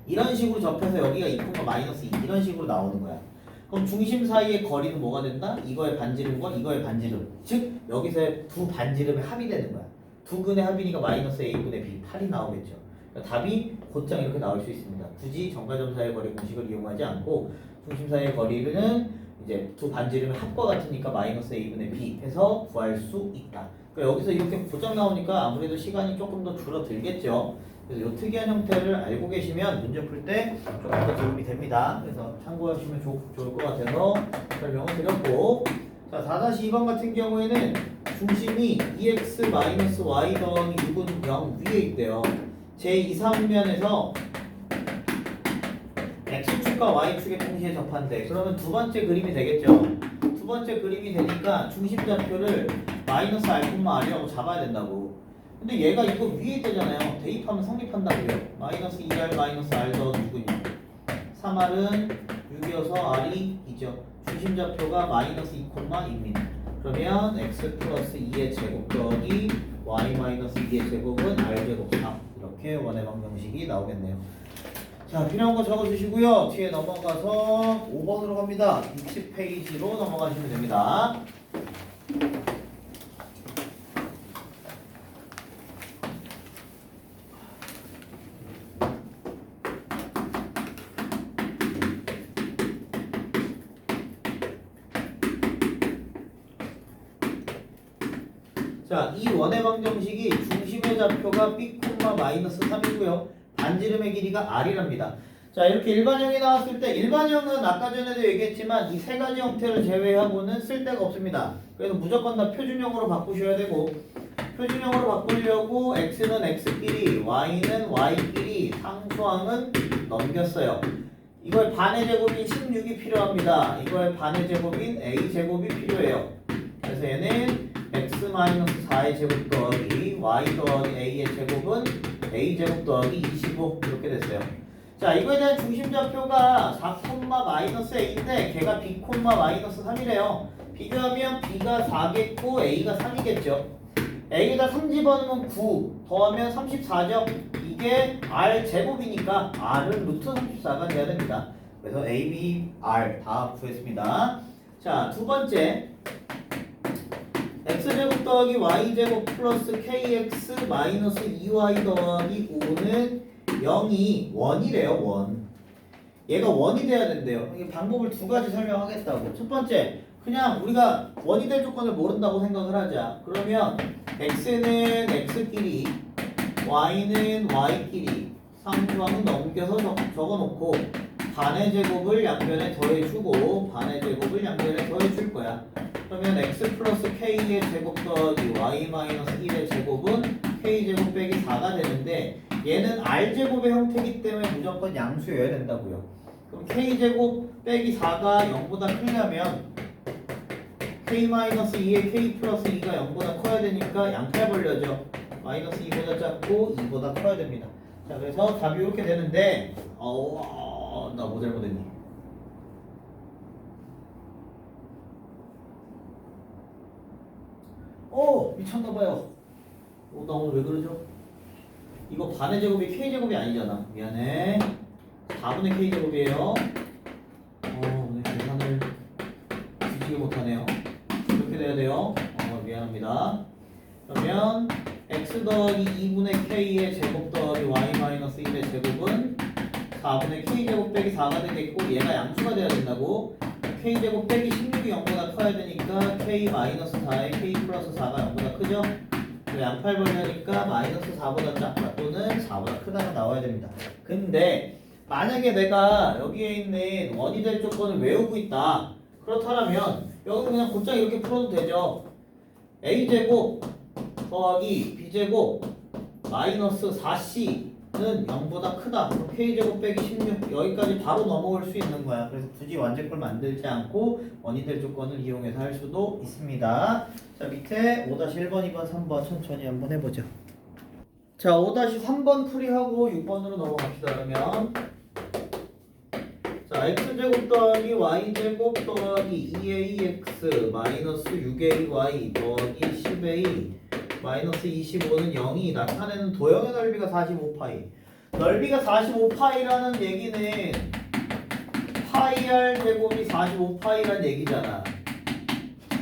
이런 식으로 접해서 여기가 2, 마이너스 2 이런 식으로 나오는 거야. 그럼 중심 사이의 거리는 뭐가 된다? 이거의 반지름과 이거의 반지름. 즉 여기서의 두 반지름의 합이 되는 거야. 두 근의 합이니까 마이너스 a분의 b 8이 나오겠죠. 그러니까 답이 곧장 이렇게 나올 수 있습니다. 굳이 점과 사이의 거리 공식을 이용하지 않고 중심 사이의 거리는 이제 두 반지름의 합과 같으니까 마이너스 a분의 b 해서 구할 수 있다. 그러니까 여기서 이렇게 곧장 나오니까 아무래도 시간이 조금 더 줄어들겠죠. 그래서 이 특이한 형태를 알고 계시면 문제 풀 때 조금 더 도움이 됩니다. 그래서 참고하시면 좋을 것 같아서 설명을 드렸고, 자 4-2번 같은 경우에는 중심이 2x-y 더하기 6은 0 위에 있대요. 제2사분면에서 x축과 y축의 동시에 접한대. 그러면 두 번째 그림이 되겠죠. 두 번째 그림이 되니까 중심좌표를 마이너스 알콤마 r이라고 잡아야 된다고. 근데 얘가 이거 위에 있대잖아요. 대입하면 성립한다고요. 마이너스 2r 마이너스 r 더하기 6은 3r은 6이어서 r이 2죠. 중심좌표가 마이너스 2,2입니다. 그러면 x 플러스 2의 제곱 더하기 y 마이너스 2의 제곱은 r제곱 3. 이렇게 원의 방정식이 나오겠네요. 자, 필요한 거 적어주시고요. 뒤에 넘어가서 5번으로 갑니다. 60페이지로 넘어가시면 됩니다. 자, 이 원의 방정식이 중심의 좌표가 b, 마이너스 3이고요. 반지름의 길이가 r이랍니다. 자, 이렇게 일반형이 나왔을 때 일반형은 아까 전에도 얘기했지만 이 세 가지 형태를 제외하고는 쓸데가 없습니다. 그래서 무조건 다 표준형으로 바꾸셔야 되고, 표준형으로 바꾸려고 x는 x끼리, y는 y끼리, 상수항은 넘겼어요. 이거의 반의 제곱인 16이 필요합니다. 이거의 반의 제곱인 a제곱이 필요해요. 그래서 얘는 x-4의 제곱 더하기 y 더하기 a의 제곱은 a제곱 더하기 25 이렇게 됐어요. 자, 이거에 대한 중심좌표가 4,-a인데 걔가 b, 마이너스 3이래요. 비교하면 b가 4겠고 a가 3이겠죠. a에다 3 집어넣으면 9 더하면 34죠. 이게 r 제곱이니까 r은 루트 34가 돼야 됩니다. 그래서 a, b, r 다 구했습니다. 자, 두 번째 x제곱 더하기 y제곱 플러스 kx 마이너스 2y 더하기 5는 0이 원이래요. 원. 얘가 원이 돼야 된대요. 이게 방법을 두 가지 설명하겠다고. 첫 번째, 그냥 우리가 원이 될 조건을 모른다고 생각을 하자. 그러면 x는 x끼리, y는 y끼리 상수항 넘겨서 적어놓고 반의 제곱을 양변에 더해주고 반의 제곱을 양변에 더해줄 거야. 그러면 x 플러스 k의 제곱 더하기 y 마이너스 1의 제곱은 k제곱 빼기 4가 되는데 얘는 r제곱의 형태이기 때문에 무조건 양수여야 된다고요. 그럼 k제곱 빼기 4가 0보다 크려면 k-2에 k 플러스 2가 0보다 커야 되니까 양팔 벌려져. 마이너스 2보다 작고 2보다 커야 됩니다. 자, 그래서 답이 이렇게 되는데 나 뭐 잘못했니? 미쳤나봐요. 나 오늘 왜 그러죠? 이거 반의 제곱이 k제곱이 아니잖아. 미안해. 4분의 k제곱이에요. 오늘 계산을 뒤지게 못하네요. 이렇게 돼야 돼요. 미안합니다. 그러면 x 더하기 2분의 k의 제곱 더하기 y 마이너스 1의 제곱은 4분의 k제곱 빼기 4가 되겠고 얘가 양수가 돼야 된다고. k제곱 빼기 16이 0보다 커야 되니까 k 마이너스 4에 k 플러스 4가 0보다 크죠? 양팔 벌려니까 마이너스 4보다 작다 또는 4보다 크다가 나와야 됩니다. 근데 만약에 내가 여기에 있는 원이 될 조건을 외우고 있다. 그렇다면 여기 그냥 곧장 이렇게 풀어도 되죠. a제곱 더하기 b제곱 마이너스 4c는 0보다 크다. 그럼 k제곱 빼기 16 여기까지 바로 넘어올 수 있는 거야. 그래서 굳이 완제꼴 만들지 않고 원이 될 조건을 이용해서 할 수도 있습니다. 자, 밑에 5-1번, 2번, 3번 천천히 한번 해보죠. 자, 5-3번 풀이하고 6번으로 넘어갑시다. 그러면 자, x제곱 더하기 y제곱 더하기 2ax 마이너스 6ay 더하기 10a 마이너스 25는 0이 나타내는 도형의 넓이가 45파이. 넓이가 45파이라는 얘기는 파이 r 제곱이 45파이란 얘기잖아.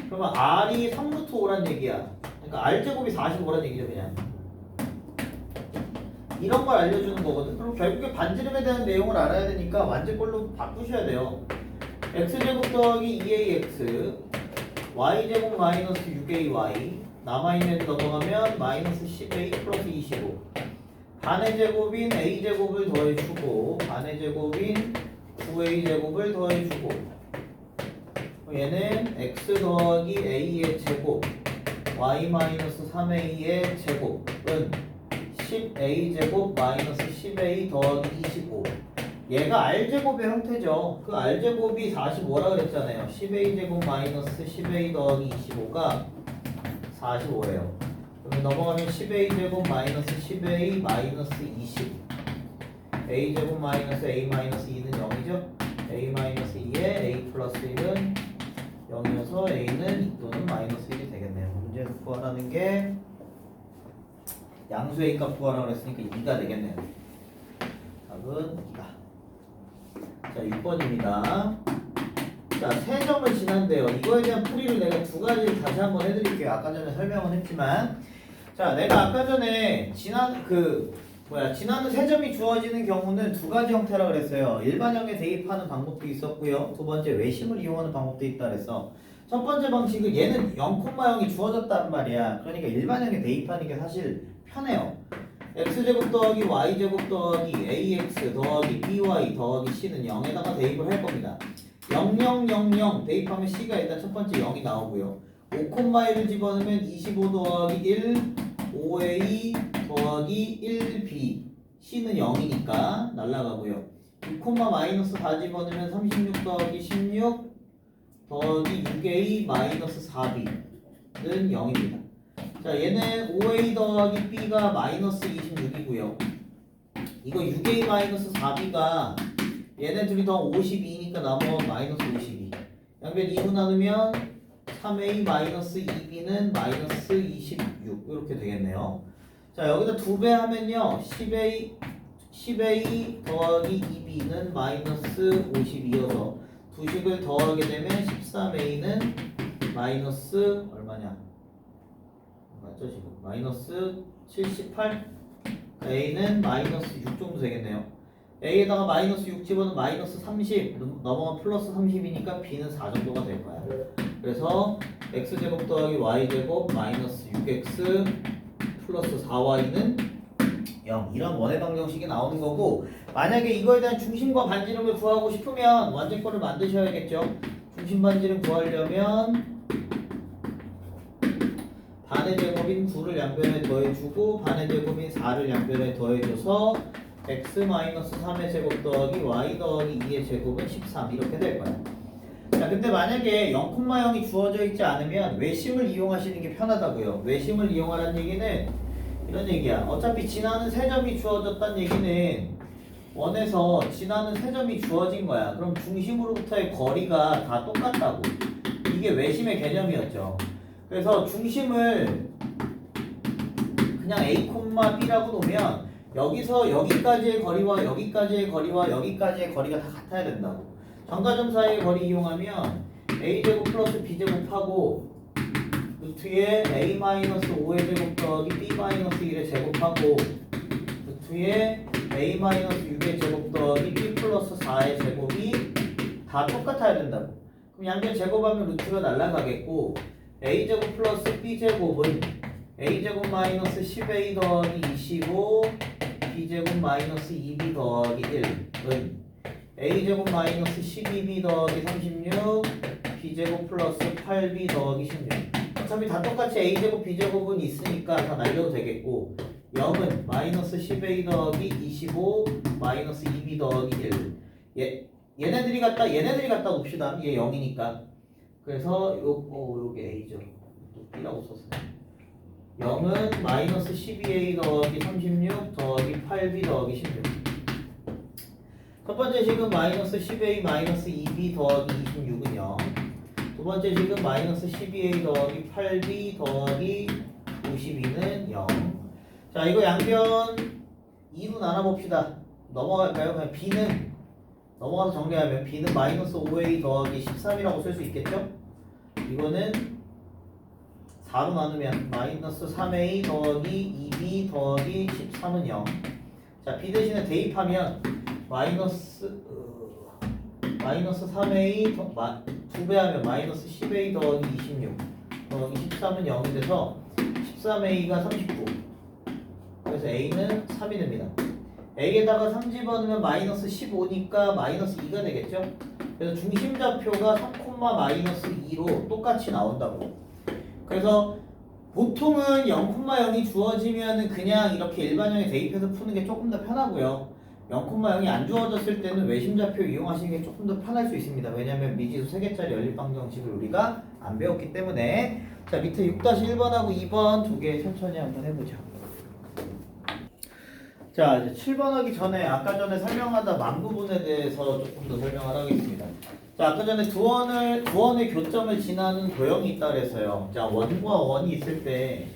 그러면 r이 3루트 5란 얘기야. 그러니까 r 제곱이 45란 얘기죠, 그냥. 이런 걸 알려주는 거거든. 그럼 결국에 반지름에 대한 내용을 알아야 되니까 완제꼴로 바꾸셔야 돼요. x제곱 더하기 2ax y제곱 마이너스 6ay 남아있는 넘어가면 마이너스 10a 플러스 25 반의 제곱인 a제곱을 더해주고 반의 제곱인 9a제곱을 더해주고 얘는 x 더하기 a의 제곱 y 마이너스 3a의 제곱은 10a제곱 마이너스 10a 더하기 25 얘가 r제곱의 형태죠. 그 r제곱이 45라 그랬잖아요. 10a제곱 마이너스 10a 더하기 25가 45예요. 그러면 넘어가면 10a제곱 마이너스 10a 마이너스 20 a제곱 마이너스 a 마이너스 2는 0이죠. a 마이너스 2에 a 플러스 1은 0이어서 a는 2 또는 마이너스 1이 되겠네요. 문제에서 구하라는 게 양수 a 값 구하라고 그랬으니까 2가 되겠네요. 답은 2가. 자, 6번입니다. 자, 3점을 지난대요. 이거에 대한 풀이를 내가 두 가지를 다시 한번 해드릴게요. 아까 전에 설명은 했지만, 자, 내가 아까 전에 지나는 3점이 주어지는 경우는 두 가지 형태라 그랬어요. 일반형에 대입하는 방법도 있었고요. 두 번째 외심을 이용하는 방법도 있다 그랬어. 첫 번째 방식은 얘는 0,0이 주어졌단 말이야. 그러니까 일반형에 대입하는 게 사실 편해요. x제곱 더하기 y제곱 더하기 ax 더하기 by 더하기 c는 0에다가 대입을 할 겁니다. 0000 대입하면 c가 일단 첫 번째 0이 나오고요. 5,1을 집어넣으면 25 더하기 1 5a 더하기 1b c는 0이니까 날라가고요. 6, 마이너스 4 집어넣으면 36 더하기 16 더하기 6a 마이너스 4b는 0입니다. 자, 얘는 5a 더하기 b가 마이너스 26이고요. 이거 6a 마이너스 4b가 얘네 둘이 더 52니까 넘어가면 마이너스 52. 양변 2분 나누면 3a 마이너스 2b는 마이너스 26 이렇게 되겠네요. 자, 여기다 2배 하면요 10a 더하기 2b는 마이너스 52여서 두 식을 더하게 되면 13a는 마이너스 얼마냐? 맞죠 지금? 마이너스 78 a는 마이너스 6 정도 되겠네요. A에다가 마이너스 6 집어넣으면 마이너스 30 넘어가면 플러스 30이니까 B는 4 정도가 될 거야. 그래서 X제곱 더하기 Y제곱 마이너스 6X 플러스 4Y는 0 이런 원의 방정식이 나오는 거고, 만약에 이거에 대한 중심과 반지름을 구하고 싶으면 완전권을 만드셔야겠죠. 중심 반지름 구하려면 반의 제곱인 9를 양변에 더해주고 반의 제곱인 4를 양변에 더해줘서 x-3의 제곱 더하기 y 더하기 2의 제곱은 13 이렇게 될 거야. 자, 근데 만약에 0,0이 주어져 있지 않으면 외심을 이용하시는 게 편하다고요. 외심을 이용하라는 얘기는 이런 얘기야. 어차피 지나는 세 점이 주어졌다는 얘기는 원에서 지나는 세 점이 주어진 거야. 그럼 중심으로부터의 거리가 다 똑같다고. 이게 외심의 개념이었죠. 그래서 중심을 그냥 A, B라고 놓으면 여기서 여기까지의 거리와 여기까지의 거리와 여기까지의 거리가 다 같아야 된다고. 정가점 사이의 거리 이용하면 A제곱 플러스 B제곱하고 루트에 A-5의 제곱 더하기 B-1의 제곱하고 루트에 A-6의 제곱 더하기 B 플러스 4의 제곱이 다 똑같아야 된다고. 그럼 양변 제곱하면 루트가 날아가겠고 A제곱 플러스 B제곱은 A제곱 마이너스 10A 더하기 25 B제곱 마이너스 2B 더하기 1은 A제곱 마이너스 12B 더하기 36 B제곱 플러스 8B 더하기 16. 어차피 다 똑같이 A제곱 B제곱은 있으니까 다 날려도 되겠고 0은 마이너스 10A 더하기 25 마이너스 2B 더하기 1. 얘네들이 갖다 봅시다. 얘 0이니까. 그래서 요게 A죠. 또 B라고 썼어요. 0은 마이너스 12A 더하기 36 더하기 8B 더하기 16. 첫 번째 식은 마이너스 10A 마이너스 2B 더하기 26은 0. 두 번째 식은 마이너스 12A 더하기 8B 더하기 52는 0. 자, 이거 양변 2로 나눠봅시다. 넘어갈까요? 그냥 B는 넘어가서 정리하면 B는 마이너스 5A 더하기 13이라고 쓸 수 있겠죠? 이거는 4로 나누면 마이너스 3A 더하기 2B 더하기 13은 0. 자, B 대신에 대입하면 마이너스 3A 2배 하면 마이너스 10A 더하기 26 더하기 13은 0이 돼서 13A가 39. 그래서 A는 3이 됩니다. A에다가 3 집어넣으면 마이너스 15니까 마이너스 2가 되겠죠? 그래서 중심좌표가 3, 마이너스 2로 똑같이 나온다고. 그래서 보통은 0,0이 주어지면 그냥 이렇게 일반형에 대입해서 푸는 게 조금 더 편하고요. 0,0이 안 주어졌을 때는 외심좌표 이용하시는 게 조금 더 편할 수 있습니다. 왜냐하면 미지수 3개짜리 연립방정식을 우리가 안 배웠기 때문에. 자, 밑에 6-1번하고 2번 두 개 천천히 한번 해보죠. 자, 이제 7번 하기 전에 아까 전에 설명하다 만 부분에 대해서 조금 더 설명을 하겠습니다. 자, 아까 전에 두 원의 교점을 지나는 도형이 있다 그랬어요. 자, 원과 원이 있을 때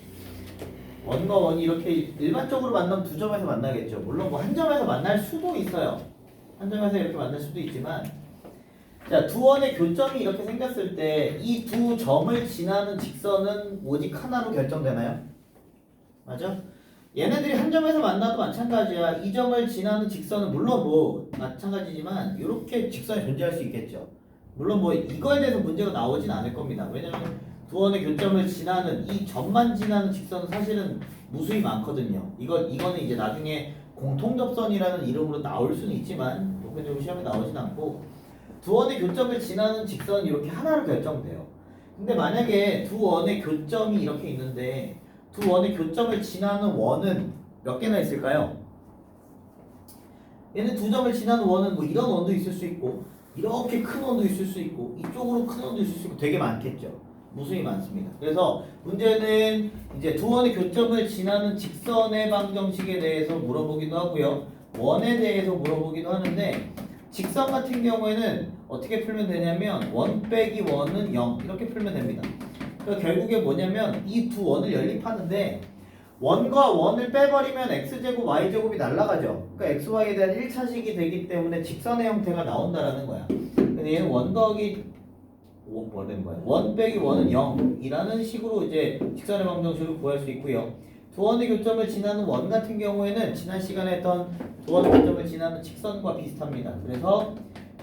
원과 원이 이렇게 일반적으로 만나면 두 점에서 만나겠죠. 물론 뭐 한 점에서 만날 수도 있어요. 한 점에서 이렇게 만날 수도 있지만, 자, 두 원의 교점이 이렇게 생겼을 때 이 두 점을 지나는 직선은 오직 하나로 결정되나요? 맞아? 얘네들이 한 점에서 만나도 마찬가지야. 이 점을 지나는 직선은 물론 뭐 마찬가지지만 이렇게 직선이 존재할 수 있겠죠. 물론 뭐 이거에 대해서 문제가 나오진 않을 겁니다. 왜냐면 두 원의 교점을 지나는 이 점만 지나는 직선은 사실은 무수히 많거든요. 이거는 이제 나중에 공통접선이라는 이름으로 나올 수는 있지만 보편적으로 시험에 나오진 않고, 두 원의 교점을 지나는 직선은 이렇게 하나로 결정돼요. 근데 만약에 두 원의 교점이 이렇게 있는데 두 원의 교점을 지나는 원은 몇 개나 있을까요? 얘는 두 점을 지나는 원은 뭐 이런 원도 있을 수 있고 이렇게 큰 원도 있을 수 있고 이쪽으로 큰 원도 있을 수 있고 되게 많겠죠. 무수히 많습니다. 그래서 문제는 이제 두 원의 교점을 지나는 직선의 방정식에 대해서 물어보기도 하고요. 원에 대해서 물어보기도 하는데, 직선 같은 경우에는 어떻게 풀면 되냐면 1 빼기 1은 0 이렇게 풀면 됩니다. 그러니까 결국에 뭐냐면 이 두 원을 연립하는데 원과 원을 빼버리면 x제곱 y제곱이 날아가죠. 그러니까 xy에 대한 1차식이 되기 때문에 직선의 형태가 나온다라는 거야. 근데 얘는 1 더하기 1 빼기 1은 0이라는 식으로 이제 직선의 방정식을 구할 수 있고요. 두 원의 교점을 지나는 원 같은 경우에는 지난 시간에 했던 두 원의 교점을 지나는 직선과 비슷합니다. 그래서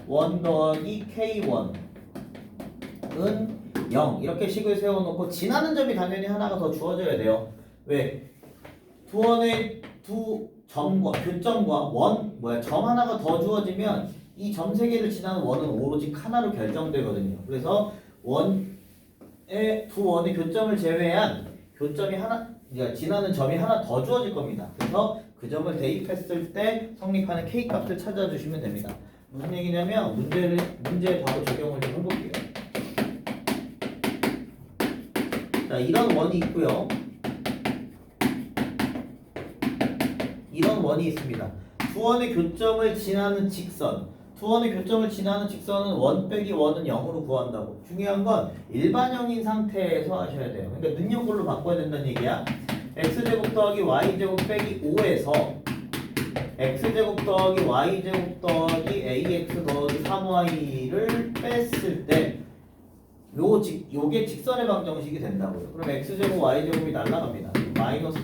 원 더하기 K1은 0 이렇게 식을 세워놓고 지나는 점이 당연히 하나가 더 주어져야 돼요. 왜? 두 점과 교점과 점 하나가 더 주어지면 이 점 세 개를 지나는 원은 오로지 하나로 결정되거든요. 그래서 두 원의 교점을 제외한 교점이 그러니까 지나는 점이 하나 더 주어질 겁니다. 그래서 그 점을 대입했을 때 성립하는 K 값을 찾아주시면 됩니다. 무슨 얘기냐면 문제에 바로 적용을 좀 해볼게요. 자, 이런 원이 있고요. 이런 원이 있습니다. 두 원의 교점을 지나는 직선. 두 원의 교점을 지나는 직선은 원 빼기 원은 0으로 구한다고. 중요한 건 일반형인 상태에서 하셔야 돼요. 그러니까 능력꼴로 바꿔야 된다는 얘기야. x제곱 더하기 y제곱 빼기 5에서 x제곱 더하기 y제곱 더하기 ax 더하기 3y를 뺐을 때 요게 직선의 방정식이 된다고요. 그럼 x제곱 y제곱이 날라갑니다. 마이너스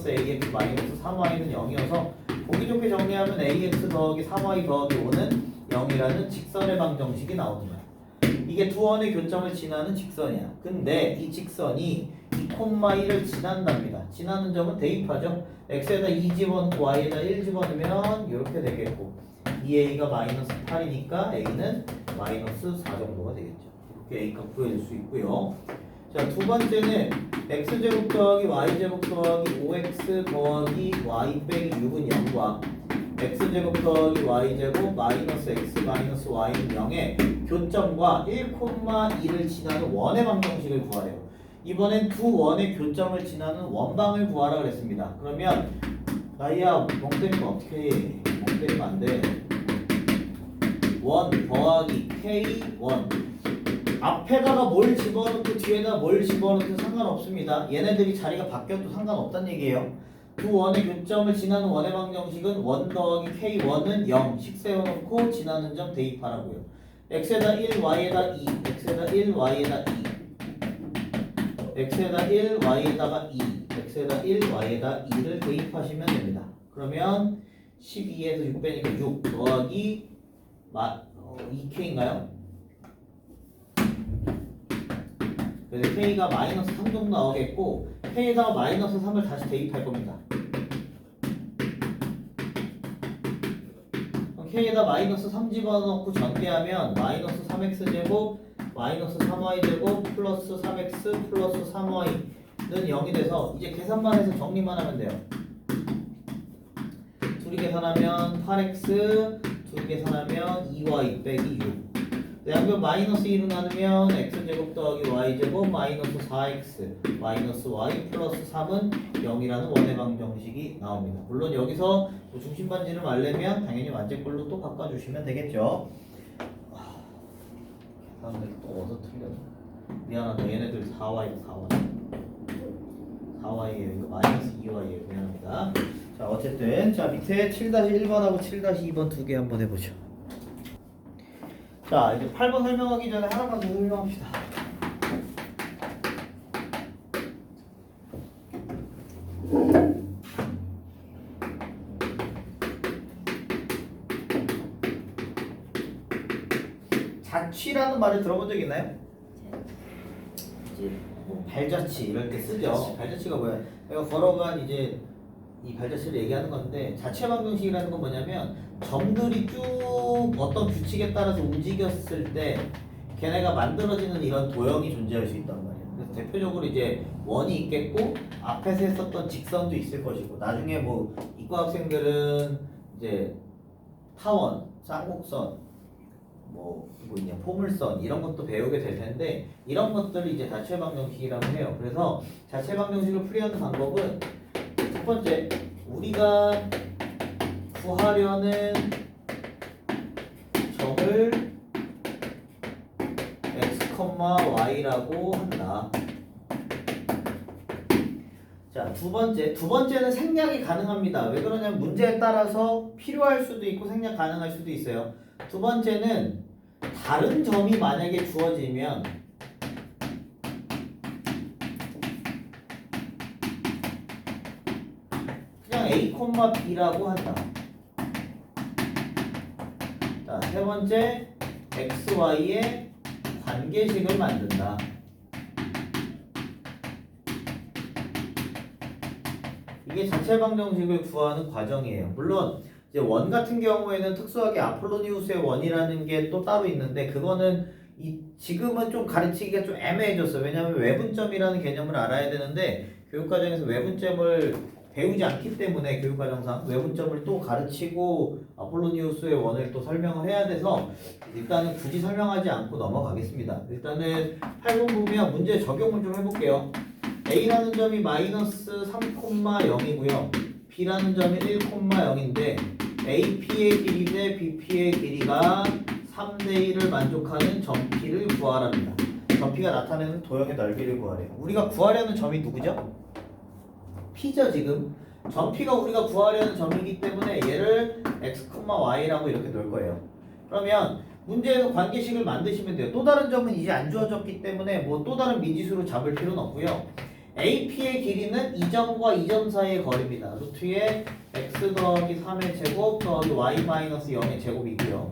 ax 마이너스 3y는 0이어서 보기 좋게 정리하면 ax 더하기 3y 더하기 5는 0이라는 직선의 방정식이 나오는 거야. 이게 두 원의 교점을 지나는 직선이야. 근데 이 직선이 2,2를 지난답니다. 지나는 점은 대입하죠. x에다 2 집어넣고 y에다 1 집어넣으면 이렇게 되겠고 2a가 마이너스 8이니까 a는 마이너스 4 정도가 되겠죠. 이렇게 a값 구해줄 수 있고요. 자, 두 번째는 x제곱 더하기 y제곱 더하기 5x 더하기 y 빼기 6은 0과 x제곱 더하기 y제곱 마이너스 x 마이너스 y는 0의 교점과 1,2를 지나는 원의 방정식을 구하래요. 이번엔 두 원의 교점을 지나는 원방을 구하라 그랬습니다. 그러면 나이야 멍 때리면 어떻게 해? 멍 때리면 안 돼. 1 더하기 K1 앞에다가 뭘 집어넣고 뒤에다 뭘 집어넣고 상관없습니다. 얘네들이 자리가 바뀌어도 상관없다는 얘기예요. 두 원의 교점을 지나는 원의 방정식은 1 더하기 K1은 0씩 세워놓고 지나는 점 대입하라고요. x에다 1, y에다 2, x에다 1, y에다 2 x에다 1, y에다가 2 x에다 1, y에다 2를 대입하시면 됩니다. 그러면 12에서 6 빼니까 6 더하기 2k인가요? 그래서 k가 마이너스 3 정도 나오겠고 k에다가 마이너스 3을 다시 대입할 겁니다. 그럼 k에다 마이너스 3 집어넣고 전개하면 마이너스 3x제곱 마이너스 3y제곱 플러스 3x 플러스 3y는 0이 돼서 이제 계산만 해서 정리만 하면 돼요. 둘이 계산하면 8x 둘이 계산하면 2y 빼기 6 양변 마이너스 2로 나누면 x제곱 더하기 y제곱 마이너스 4x 마이너스 y 플러스 3은 0이라는 원의 방정식이 나옵니다. 물론 여기서 중심 반지름 알려면 당연히 완제꼴로 또 바꿔주시면 되겠죠. 계산을 또 어디서 틀렸나? 미안하다. 얘네들 4y고 4y에요. 이거 마이너스 2y에요. 미안합니다. 자, 어쨌든 자 밑에 7-1번하고 7-2번 두 개 한번 해보죠. 자, 이제 8번 설명하기 전에 하나만 더 설명합시다. 자취라는 말을 들어본 적 있나요? 이제 뭐 발자취 이럴 때 쓰죠. 발자취가 뭐야? 내가 걸어간 이제 이 발자취를 얘기하는 건데 자체 방정식이라는 건 뭐냐면 점들이 쭉 어떤 규칙에 따라서 움직였을 때 걔네가 만들어지는 이런 도형이 존재할 수 있단 말이에요. 그래서 대표적으로 이제 원이 있겠고 앞에서 했었던 직선도 있을 것이고 나중에 뭐 이과 학생들은 이제 타원, 쌍곡선 뭐 있냐 포물선 이런 것도 배우게 될 텐데 이런 것들을 이제 자체 방정식이라고 해요. 그래서 자체 방정식을 풀이하는 방법은 첫 번째 우리가 구하려는 점을 x, y라고 한다. 자, 두 번째는 생략이 가능합니다. 왜 그러냐면 문제에 따라서 필요할 수도 있고 생략 가능할 수도 있어요. 두 번째는 다른 점이 만약에 주어지면 특정 A, B라고 한다. 자, 세 번째 x, y의 관계식을 만든다. 이게 자체 방정식을 구하는 과정이에요. 물론 이제 원 같은 경우에는 특수하게 아폴로니우스의 원이라는 게 또 따로 있는데 그거는 지금은 좀 가르치기가 좀 애매해졌어요. 왜냐하면 외분점이라는 개념을 알아야 되는데 교육과정에서 외분점을 배우지 않기 때문에 교육과정상 외분점을 또 가르치고 아폴로니우스의 원을 또 설명을 해야 돼서 일단은 굳이 설명하지 않고 넘어가겠습니다. 일단은 8번 보면 문제 적용을 좀 해볼게요. A라는 점이 마이너스 3,0이고요. B라는 점이 1,0인데 AP의 길이 대 BP의 길이가 3대1을 만족하는 점 P를 구하랍니다. 점 P가 나타내는 도형의 넓이를 구하래요. 우리가 구하려는 점이 누구죠? P죠 지금. 점 P가 우리가 구하려는 점이기 때문에 얘를 x, y라고 이렇게 놓을 거예요. 그러면 문제에서 관계식을 만드시면 돼요. 또 다른 점은 이제 안 주어졌기 때문에 뭐 또 다른 미지수로 잡을 필요는 없고요. AP의 길이는 이 점과 이 점 사이의 거리입니다. 루트에 x 더하기 3의 제곱 더하기 y 마이너스 0의 제곱이고요.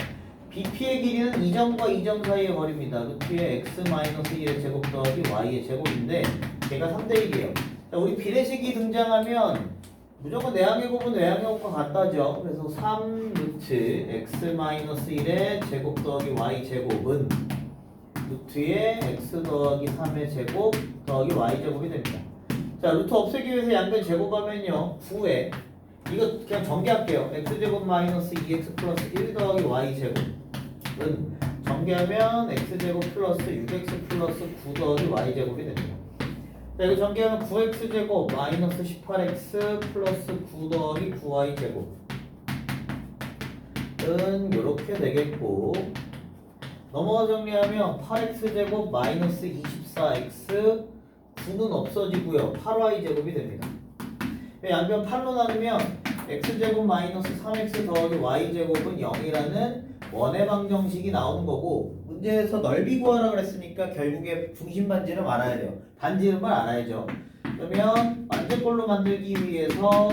BP의 길이는 이 점과 이 점 사이의 거리입니다. 루트에 x 마이너스 1의 제곱 더하기 y의 제곱인데 걔가 3대1이에요. 자, 우리 비례식이 등장하면 무조건 내항의 곱은 외항의 곱과 같다죠. 그래서 3 루트 x 마이너스 1의 제곱 더하기 y 제곱은 루트에 x 더하기 3의 제곱 더하기 y 제곱이 됩니다. 자, 루트 없애기 위해서 양변 제곱하면요 9에 이거 그냥 전개할게요. x 제곱 마이너스 2x 플러스 1 더하기 y 제곱은 전개하면 x 제곱 플러스 6x 플러스 9 더하기 y 제곱이 됩니다. 자, 이거 전개하면 9x 제곱 마이너스 18x 플러스 9 더하기 9y 제곱은 이렇게 되겠고, 넘어가 정리하면 8x 제곱 마이너스 24x 9는 없어지고요 8y 제곱이 됩니다. 양변 8로 나누면 x 제곱 마이너스 3x 더하기 y 제곱은 0이라는 원의 방정식이 나오는 거고, 문제에서 넓이 구하라 그랬으니까 결국에 중심 반지름 알아야 돼요. 반지름을 알아야죠. 그러면 완제꼴로 만들기 위해서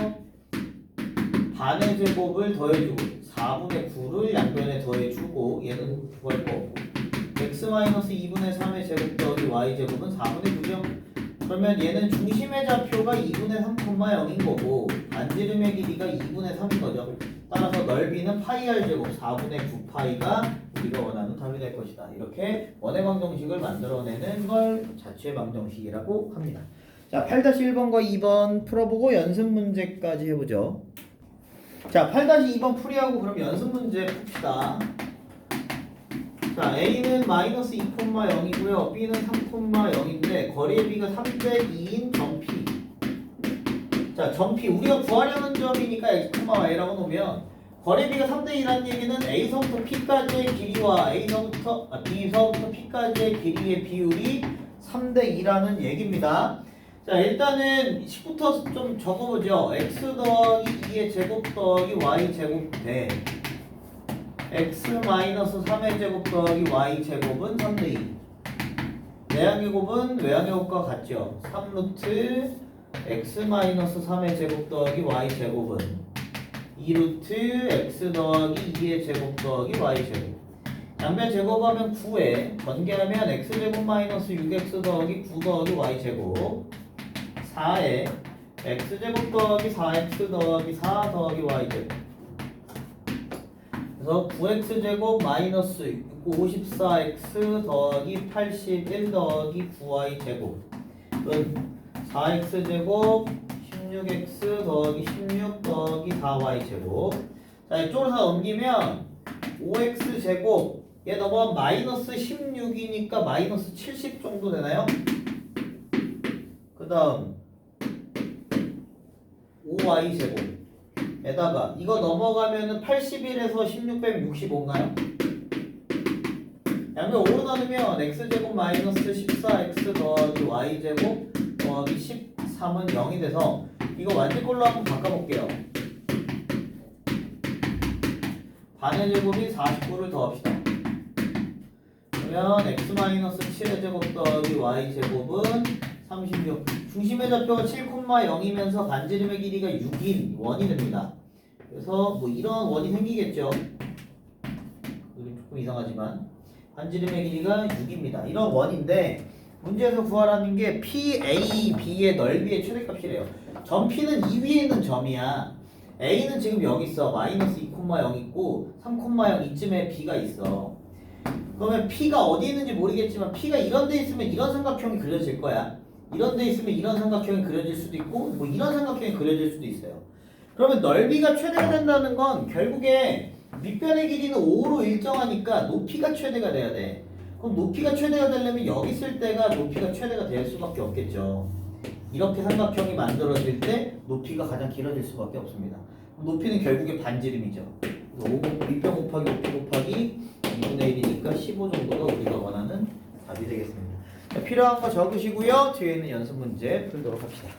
반의 제곱을 더해주고 4분의 9를 양변에 더해주고 얘는 구할 거고, x-2분의 3의 제곱 더하기 y 제곱은 4분의 9죠. 그러면 얘는 중심의 좌표가 2분의 3,0인 거고 반지름의 길이가 2분의 3인 거죠. 따라서 넓이는 파이 r 제곱 4분의 9파이가 우리가 원하는 답이 될 것이다. 이렇게 원의 방정식을 만들어내는 걸 자취의 방정식이라고 합니다. 자, 8-1번과 2번 풀어보고 연습 문제까지 해보죠. 자, 8-2번 풀이하고 그럼 연습 문제 풉시다. 자, A는 마이너스 2,0이고요. B는 3,0인데 거리의 B가 3대2인 점 P. 자, 점 P 우리가 구하려는 점이니까 x, y라고 놓으면 거리의 B가 3대2라는 얘기는 A서부터 P까지의 길이와 B서부터 P까지의 길이의 비율이 3대2라는 얘기입니다. 자, 일단은 10부터 좀 적어보죠. x 더하기 2의 제곱 더하기 y 제곱 대 x 마이너스 3의 제곱 더하기 y 제곱은 3대2. 내항의 곱은 외항의 곱과 같죠. 3루트 x 마이너스 3의 제곱 더하기 y 제곱은 2루트 x 더하기 2의 제곱 더하기 y 제곱. 양변 제곱하면 9에 전개하면 x 제곱 마이너스 6x 더하기 9 더하기 y 제곱 4에 x 제곱 더하기 4x 더하기 4 더하기 y 제곱. 그래서 9x 제곱 마이너스 54x 더하기 81 더하기 9y 제곱은 4x 제곱 16x 더하기 16 더하기 4y 제곱. 자, 이쪽으로 다 넘기면 5x 제곱 얘 넘어가면 마이너스 16이니까 마이너스 70 정도 되나요? 그 다음 5y 제곱 에다가 이거 넘어가면은 81에서 16 빼면 65인가요? 양변 5로 나누면 x제곱 마이너스 14x 더하기 y제곱 더하기 13은 0이 돼서 이거 완제꼴로 한번 바꿔볼게요. 반의 제곱이 49를 더합시다. 그러면 x 마이너스 7의 제곱 더하기 y 제곱은 36. 중심의 좌표가 7,0이면서 반지름의 길이가 6인 원이 됩니다. 그래서 뭐 이런 원이 생기겠죠. 여기 조금 이상하지만 반지름의 길이가 6입니다. 이런 원인데 문제에서 구하라는 게 PAB의 넓이의 최대값이래요. 점 P는 이 위에 있는 점이야. A는 지금 여기 있어. 마이너스 2,0 있고 3,0 이쯤에 B가 있어. 그러면 P가 어디 있는지 모르겠지만 P가 이런 데 있으면 이런 삼각형이 그려질 거야. 이런 데 있으면 이런 삼각형이 그려질 수도 있고 뭐 이런 삼각형이 그려질 수도 있어요. 그러면 넓이가 최대가 된다는 건 결국에 밑변의 길이는 5로 일정하니까 높이가 최대가 돼야 돼. 그럼 높이가 최대가 되려면 여기 있을 때가 높이가 최대가 될 수밖에 없겠죠. 이렇게 삼각형이 만들어질 때 높이가 가장 길어질 수밖에 없습니다. 높이는 결국에 반지름이죠. 5 밑변 곱하기 5 곱하기 2분의 1이니까 15 정도가 우리가 원하는 답이 되겠습니다. 자, 필요한 거 적으시고요. 뒤에 있는 연습 문제 풀도록 합시다.